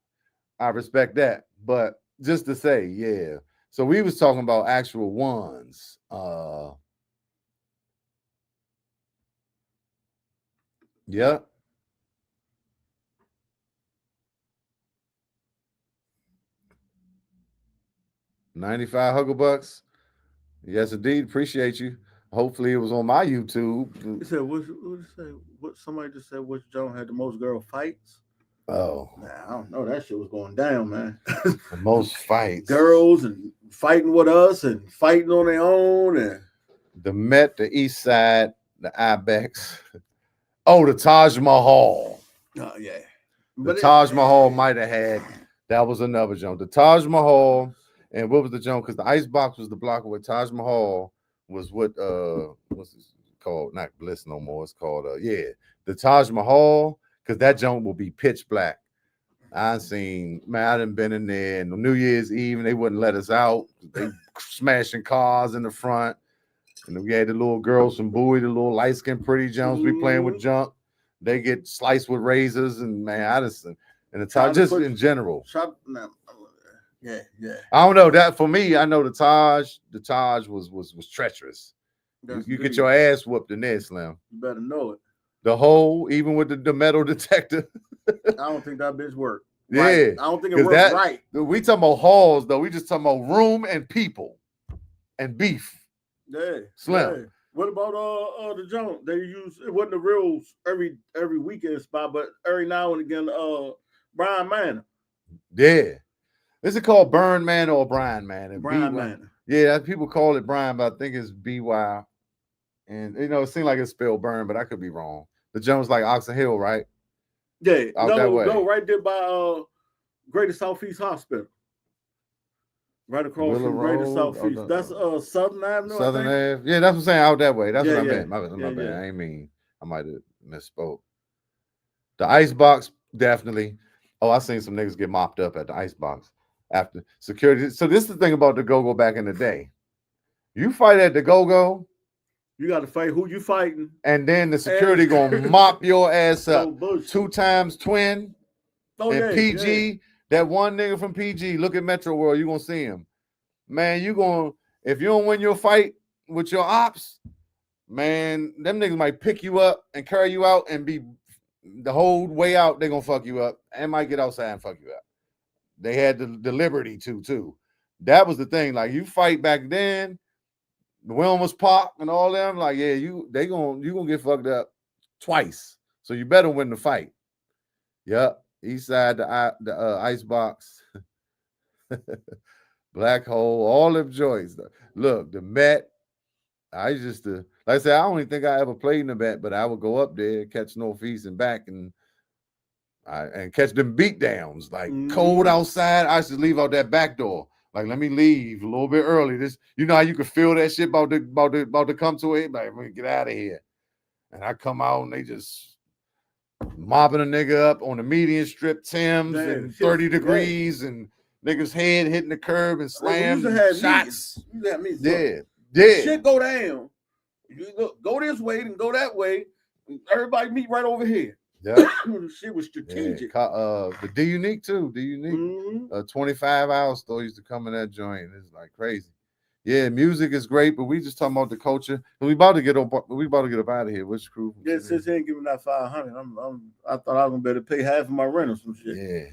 I respect that. But just to say, yeah. So we was talking about actual ones. Yeah. 95 Hugglebucks. Yes, indeed. Appreciate you. Hopefully it was on my YouTube. He said, what did it say? What somebody just said which Joan had the most girl fights? Oh, Man, I don't know. That shit was going down, man. the most fights. Girls and fighting with us and fighting on their own. And The Met, the East Side, the Ibex. Oh, the Taj Mahal. yeah. The But Taj Mahal might have had. That was another jump. The Taj Mahal, and what was the jump? Because the Icebox was the block where Taj Mahal was what what's this called? Not Bliss no more. It's called the Taj Mahal, because that jump will be pitch black. I seen, man, I done been in there, and New Year's Eve, and they wouldn't let us out. They smashing cars in the front. And we had the little girls from Bowie, the little light-skinned pretty Jones we playing with junk. They get sliced with razors, and man, I just, and the Taj, just in general. Yeah. I don't know that for me. I know the Taj was treacherous. You get your ass whooped in there, Slim. You better know it. The hole, even with the metal detector. I don't think that bitch worked. Yeah, right. I don't think it worked right. We talking about halls though. We just talking about room and people and beef. Yeah, Slim. Yeah. What about the jump they use? It wasn't the real every weekend spot, but every now and again Brian Manor. Yeah. Is it called Burn Man or Brian Man? Brian Man. Yeah, people call it Brian, but I think it's BY. And it seemed like it's spelled Burn, but I could be wrong. The Jones like Oxon Hill, right? Yeah, Out that way. No, right there by Greater Southeast Hospital. Right across Willow from Greater Road, Southeast. That's Southern Avenue. Southern Ave. Yeah, that's what I'm saying. Out that way. That's what I meant. My bad. Yeah. I ain't mean. I might have misspoke. The Icebox, definitely. Oh, I seen some niggas get mopped up at the Icebox after security. So this is the thing about the go-go back in the day. You fight at the go-go, you got to fight who you fighting, and then the security gonna mop your ass up. 2 times twin. And PG. Yeah. That one nigga from PG, look at Metro World, you're gonna see him. Man, if you don't win your fight with your ops, man, them niggas might pick you up and carry you out and be the whole way out, they're gonna fuck you up and might get outside and fuck you up. They had the liberty too. That was the thing. Like you fight back then, the Wilmer's Park and all them, like, yeah, you gonna get fucked up twice. So you better win the fight. Yep. East side, the Icebox, Black Hole, all them joints. Look, the Met. I used to, like I said, I don't even think I ever played in the Met, but I would go up there, catch Northeast and back, and catch them beat downs. Like cold outside, I used to leave out that back door. Like, let me leave a little bit early. This, how you could feel that shit about to come to it. Like, get out of here. And I come out and they just mopping a nigga up on the median strip, Tim's, and 30 degrees, and niggas' head hitting the curb and slam shots. Yeah. Shit go down. You go this way and go that way. Everybody meet right over here. Yeah. Shit was strategic. Yeah. The D Unique too. D Unique. 25-hour store used to come in that joint. It's like crazy. Yeah, music is great, but we just talking about the culture. We about to get up. We about to get up out of here. Which crew? Yeah, since he ain't giving that 500, I thought I was gonna better pay half of my rent or some shit. Yeah,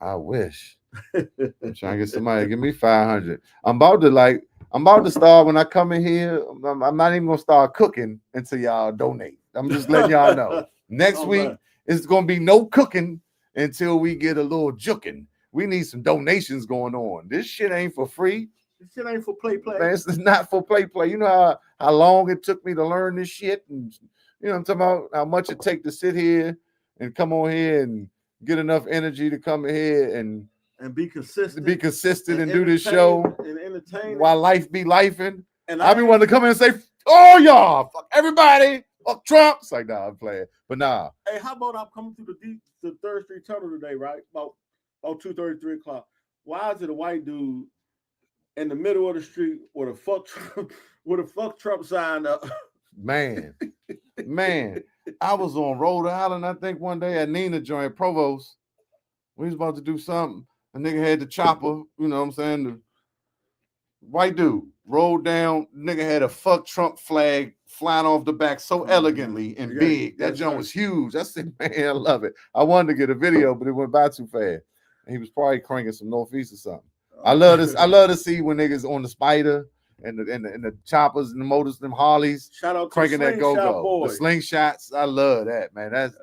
I wish. I'm trying to get somebody to give me 500. I'm about to start when I come in here. I'm not even gonna start cooking until y'all donate. I'm just letting y'all know. Next week it's gonna be no cooking until we get a little juking. We need some donations going on. This shit ain't for free. This shit ain't for play. Man, it's not for play. You know how long it took me to learn this shit, and I'm talking about how much it take to sit here and come on here and get enough energy to come here and be consistent, and do this show and entertain while life be lifing. And I be wanting to come in and say, "Oh y'all, fuck everybody, fuck Trump." It's like, nah, I'm playing, but nah. Hey, how about I'm coming through the 3rd Street Tunnel today, right? About 2:30, 3 o'clock. Why is it a white dude in the middle of the street with a fuck Trump sign up? Man, I was on Rhode Island, I think, one day at Nina joint Provost. We was about to do something. A nigga had the chopper, you know what I'm saying? The white dude rolled down. Nigga had a fuck Trump flag flying off the back so elegantly and big. That joint was huge. I said, man, I love it. I wanted to get a video, but it went by too fast. And he was probably cranking some Northeast or something. I love to see when niggas on the Spider and the choppers and the motors, them Harleys, Shout out to cranking that Slingshot go-go. Boys. The slingshots, I love that, man. That's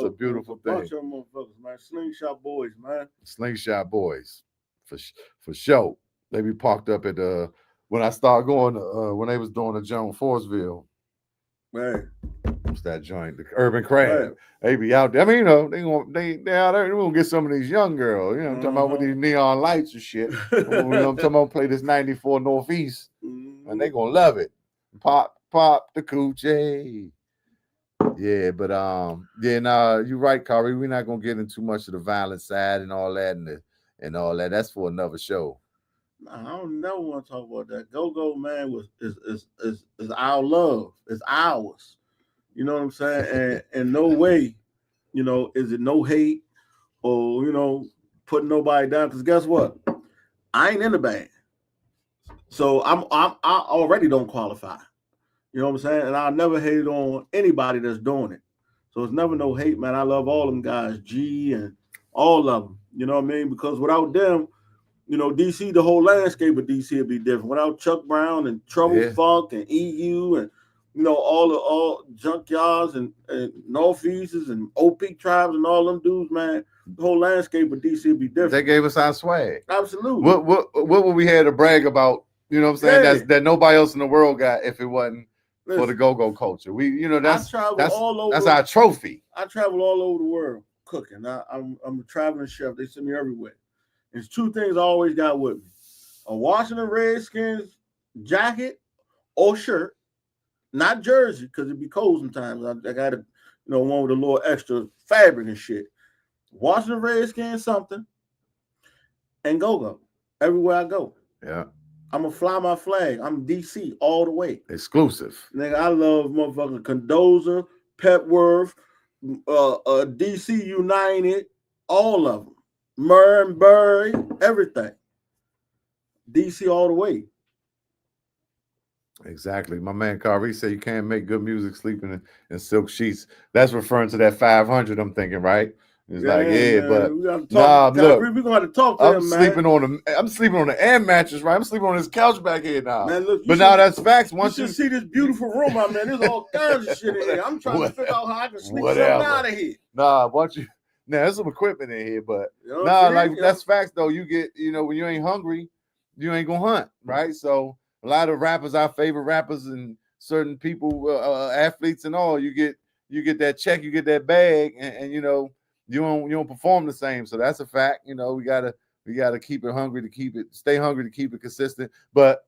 a beautiful thing. Bunch of motherfuckers, man. Slingshot Boys, man. Slingshot Boys, for sure. They be parked up at when I started going when they was doing the Joan Forestville. Man. What's that joint? The Urban Crab. Man. They be out there. I mean, you know, they out there. They gonna get some of these young girls. You know, I'm talking about with these neon lights and shit. You know, I'm talking about play this '94 Northeast, and they gonna love it. Pop the coochie. Yeah, but yeah, nah, you're right, Kari. We're not gonna get into much of the violent side and all that, and all that. That's for another show. I don't never want to talk about that. Go man is our love. It's ours. You know what I'm saying? And no way, you know, is it no hate or you know putting nobody down? Because guess what? I ain't in the band, so I already don't qualify. You know what I'm saying? And I never hated on anybody that's doing it. So it's never no hate, man. I love all them guys, G and all of them. You know what I mean? Because without them, you know, DC, the whole landscape of DC would be different. Without Chuck Brown and Trouble Funk and EU and you know all junkyards and Northeasters and OP tribes and all them dudes, man, the whole landscape of DC would be different. They gave us our swag. Absolutely. What would we have to brag about? You know what I'm saying? That nobody else in the world got if it wasn't for the go-go culture. We, you know, that's all over. That's our trophy. I travel all over the world cooking. I'm a traveling chef. They send me everywhere. There's two things I always got with me: a Washington Redskins jacket or shirt, not jersey because it'd be cold sometimes. I got one with a little extra fabric and shit. Washington Redskins something, and go everywhere I go. Yeah. I'm gonna fly my flag. I'm DC all the way. Exclusive. Nigga, I love motherfucking Condoza, Petworth, DC United, all of them. Murray, everything. DC all the way. Exactly. My man Kari said you can't make good music sleeping in silk sheets. That's referring to that 500, I'm thinking, right? It's man, but we gotta talk, look, we're gonna have to talk to I'm him, sleeping man. I'm sleeping on the air mattress, right? I'm sleeping on this couch back here now. Man, look, but now that's facts. Once you see this beautiful room, man, there's all kinds of shit in here. I'm trying to figure out how I can sneak something out of here. Now there's some equipment in here, but that's facts though. You get, when you ain't hungry, you ain't gonna hunt, right? So a lot of rappers, our favorite rappers and certain people, athletes and all, you get that check, you get that bag, and you don't perform the same. So that's a fact. We gotta keep it hungry stay hungry to keep it consistent. But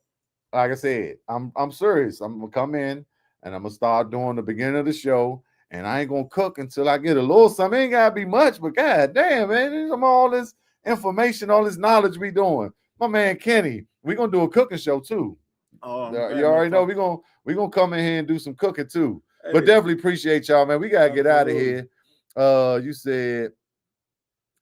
like I said, I'm serious. I'm gonna come in and I'm gonna start doing the beginning of the show, and I ain't gonna cook until I get a little something. It ain't gotta be much, but god damn, man, there's all this information, all this knowledge we doing. My man Kenny, we're gonna do a cooking show too. Oh, you already know we're gonna come in here and do some cooking too. Hey. But definitely appreciate y'all, man. We gotta get out of here. You said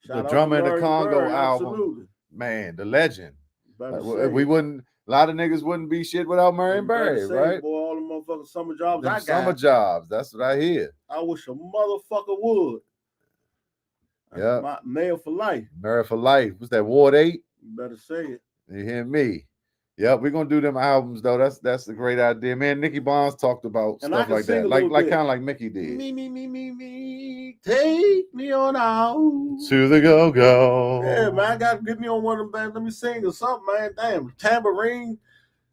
the Drummer in the Congo album. Absolutely. Man, the legend. We wouldn't. A lot of niggas wouldn't be shit without Marion Barry, right? Boy, all the motherfucking summer jobs I got. Summer jobs. That's what I hear. I wish a motherfucker would. Yeah. My mayor for life. Mayor for life. What's that? Ward 8? You better say it. You hear me? Yep, we're gonna do them albums though. That's a great idea, man. Nicky Bonds talked about stuff like that, like kind of like Mickey did. Me, take me on out to the go. Yeah, man, I gotta get me on one of them bands. Let me sing or something, man. Damn, tambourine.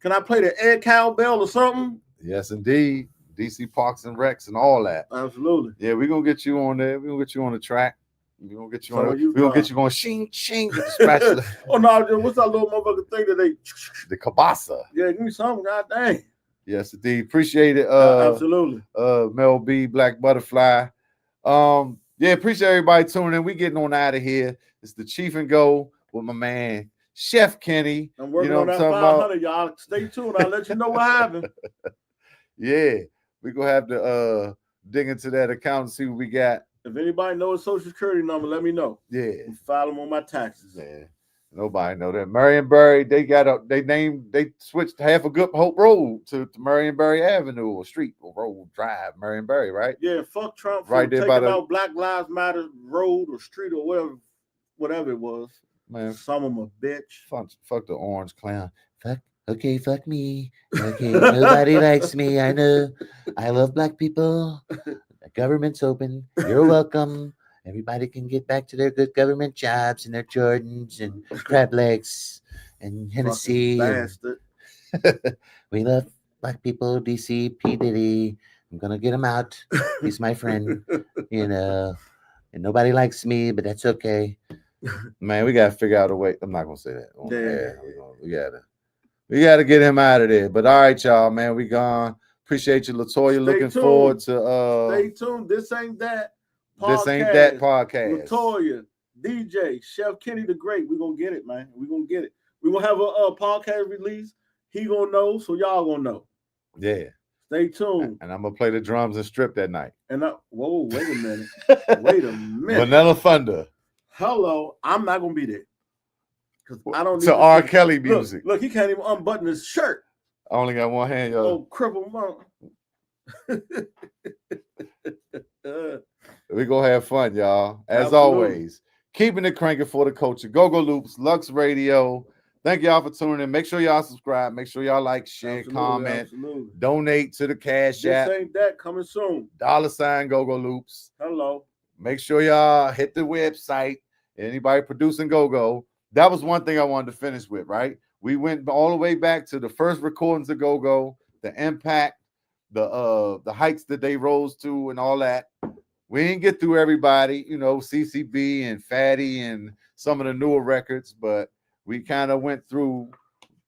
Can I play the air cowbell or something? Yes, indeed. DC Parks and Recs and all that. Absolutely. Yeah, we're gonna get you on there. We're gonna get you on the track. We're gonna get you on. We're gonna get you going shing with the spatula. Oh no, what's that little motherfucking thing that they the kabasa? Yeah, give me something, god dang. Yes, indeed. Appreciate it. Absolutely. Mel B, Black Butterfly. Yeah, appreciate everybody tuning in. We getting on out of here. It's the Cheef and Go with my man Chef Kenny. I'm working on that 500, y'all. Stay tuned. I'll let you know what happened. Yeah, we gonna have to dig into that account and see what we got. If anybody knows Social Security number, let me know. Yeah. And file them on my taxes. Yeah. Nobody know that. Marionberry, they switched half of Good Hope Road to Marionberry Avenue or Street or Road Drive, Marionberry, right? Yeah, fuck Trump for right there taking out Black Lives Matter Road or Street or whatever it was. Man, some of them a bitch. Fuck the orange clown. Fuck Okay, fuck me. Okay, nobody likes me. I know. I love black people. The government's open. You're welcome. Everybody can get back to their good government jobs and their Jordans and crab legs and Fucking Hennessy. And bastard. we love black people. DC, P. Diddy. I'm going to get him out. He's my friend, you know. And nobody likes me, but that's okay. Man, we gotta figure out a way. I'm not gonna say that on the Yeah. air. We gotta get him out of there. But all right, y'all, man, we gone. Appreciate you, Latoya. Stay Looking tuned. forward to Stay tuned. This ain't that. This Ain't That podcast. Latoya, DJ, Chef Kenny the Great. We're gonna get it, man. We're gonna get it. We're gonna have a podcast release. He gonna know, so y'all gonna know. Yeah. Stay tuned. And I'm gonna play the drums and strip that night. And whoa, wait a minute. Wait a minute. Vanilla Thunder. Hello, I'm not gonna be there. Because I don't need To R. see. Kelly music. Look, he can't even unbutton his shirt. I only got one hand, y'all. Oh, cripple monk. We gonna have fun, y'all. As Absolutely. always, keeping it cranking for the culture. Go Loops, Lux Radio. Thank y'all for tuning in. Make sure y'all subscribe. Make sure y'all like, share, comment, donate to the Cash App. This Ain't That coming soon. $ Go Loops. Hello. Make sure y'all hit the website. Anybody producing Go. That was one thing I wanted to finish with, right? We went all the way back to the first recordings of Go, the impact, the heights that they rose to, and all that. We didn't get through everybody, CCB and Fatty and some of the newer records, but we kind of went through,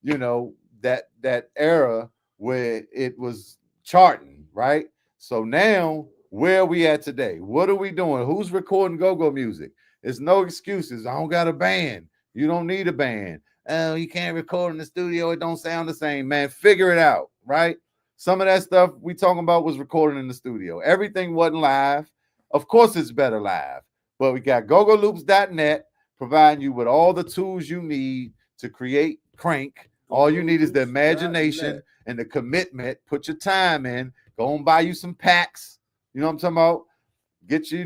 that era where it was charting, right? So now, where are we at today? What are we doing? Who's recording go music? There's no excuses. I don't got a band. You don't need a band. Oh, you can't record in the studio. It don't sound the same, man. Figure it out, right? Some of that stuff we talking about was recorded in the studio. Everything wasn't live. Of course, it's better live. But we got gogoloops.net providing you with all the tools you need to create crank. All you need is the imagination and the commitment. Put your time in. Go and buy you some packs. You know what I'm talking about? Get you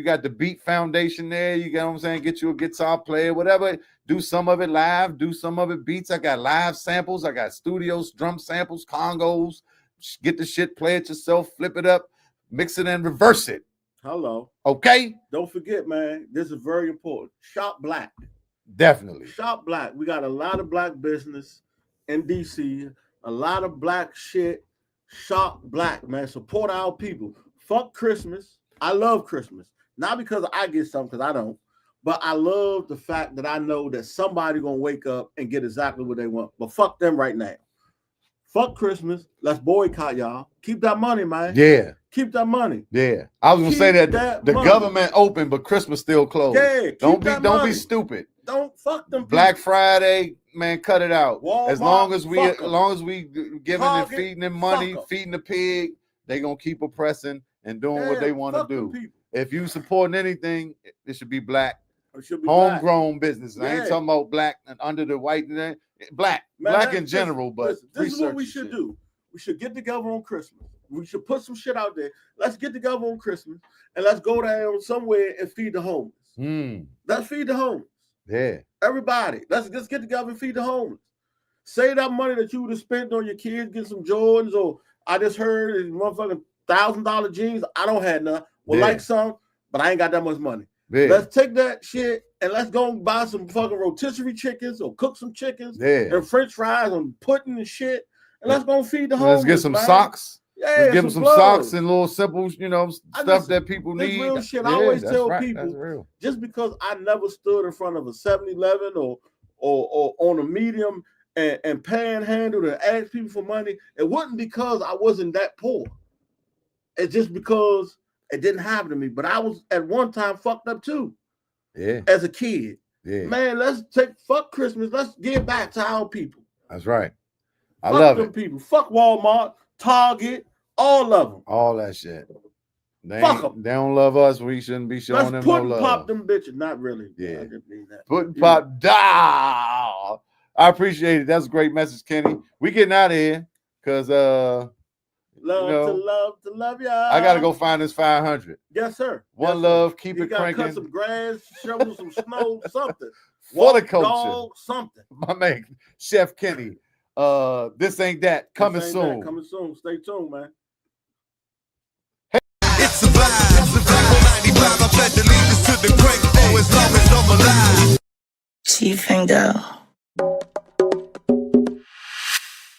got the beat foundation there. You get what I'm saying? Get you a guitar player, whatever. Do some of it live, do some of it beats. I got live samples, I got studios, drum samples, congos. Get the shit, play it yourself, flip it up, mix it and reverse it. Hello. Okay? Don't forget, man, this is very important. Shop Black. Definitely. Shop Black. We got a lot of black business in DC, a lot of black shit. Shop Black, man. Support our people. Fuck Christmas. I love Christmas. Not because I get something, because I don't. But I love the fact that I know that somebody gonna wake up and get exactly what they want. But fuck them right now. Fuck Christmas. Let's boycott y'all. Keep that money, man. Yeah. Keep that money. Yeah. I was gonna say that the money. government open, but Christmas still closed. Yeah. Don't be stupid. Don't fuck them. Black Friday, man, cut it out. Walmart, as long as we giving Target, and feeding them money, feeding the pig, they gonna keep oppressing and doing what they want to do. If you supporting anything, it should be black. Should be homegrown business. Yeah. I ain't talking about black and under the white. Black in general, but this is what we should do. We should get together on Christmas. We should put some shit out there. Let's get together on Christmas and let's go down somewhere and feed the homeless. Let's feed the homeless. Yeah. Everybody, let's just get together and feed the homeless. Save that money that you would have spent on your kids, get some Jordans, or I just heard motherfucking $1,000 jeans. I don't have none. Well, like some, but I ain't got that much money. Yeah. Let's take that shit and let's go and buy some fucking rotisserie chickens or cook some chickens and French fries and pudding and shit. And let's go and feed the homeless. Let's get some socks. Yeah, let's give them some socks and little simple, stuff that people need. Real shit. I always tell people, just because I never stood in front of a 7-Eleven or on a medium and panhandled and asked people for money, it wasn't because I wasn't that poor. It's just because it didn't happen to me. But I was at one time fucked up too. Yeah. As a kid. Yeah. Man, let's fuck Christmas. Let's give back to our people. That's right. I fuck love them it. People. Fuck Walmart, Target, all of them. All that shit. Fuck them. They don't love us. We shouldn't be showing them no love. Pop them bitches. Not really. Yeah. I didn't mean that. Put and pop down. I appreciate it. That's a great message, Kenny. We getting out of here because love to love y'all. I gotta go find this 500. Yes, sir. One love, keep it cranking. Cut some grass, shovel some snow, something. For the culture. Dog, something. My man, Chef Kenny. This Ain't That coming This Ain't That soon. coming soon. Stay tuned, man. It's a vibe. On 95, I pledge allegiance to the great. Oh, as long as I'm alive. Cheef and go.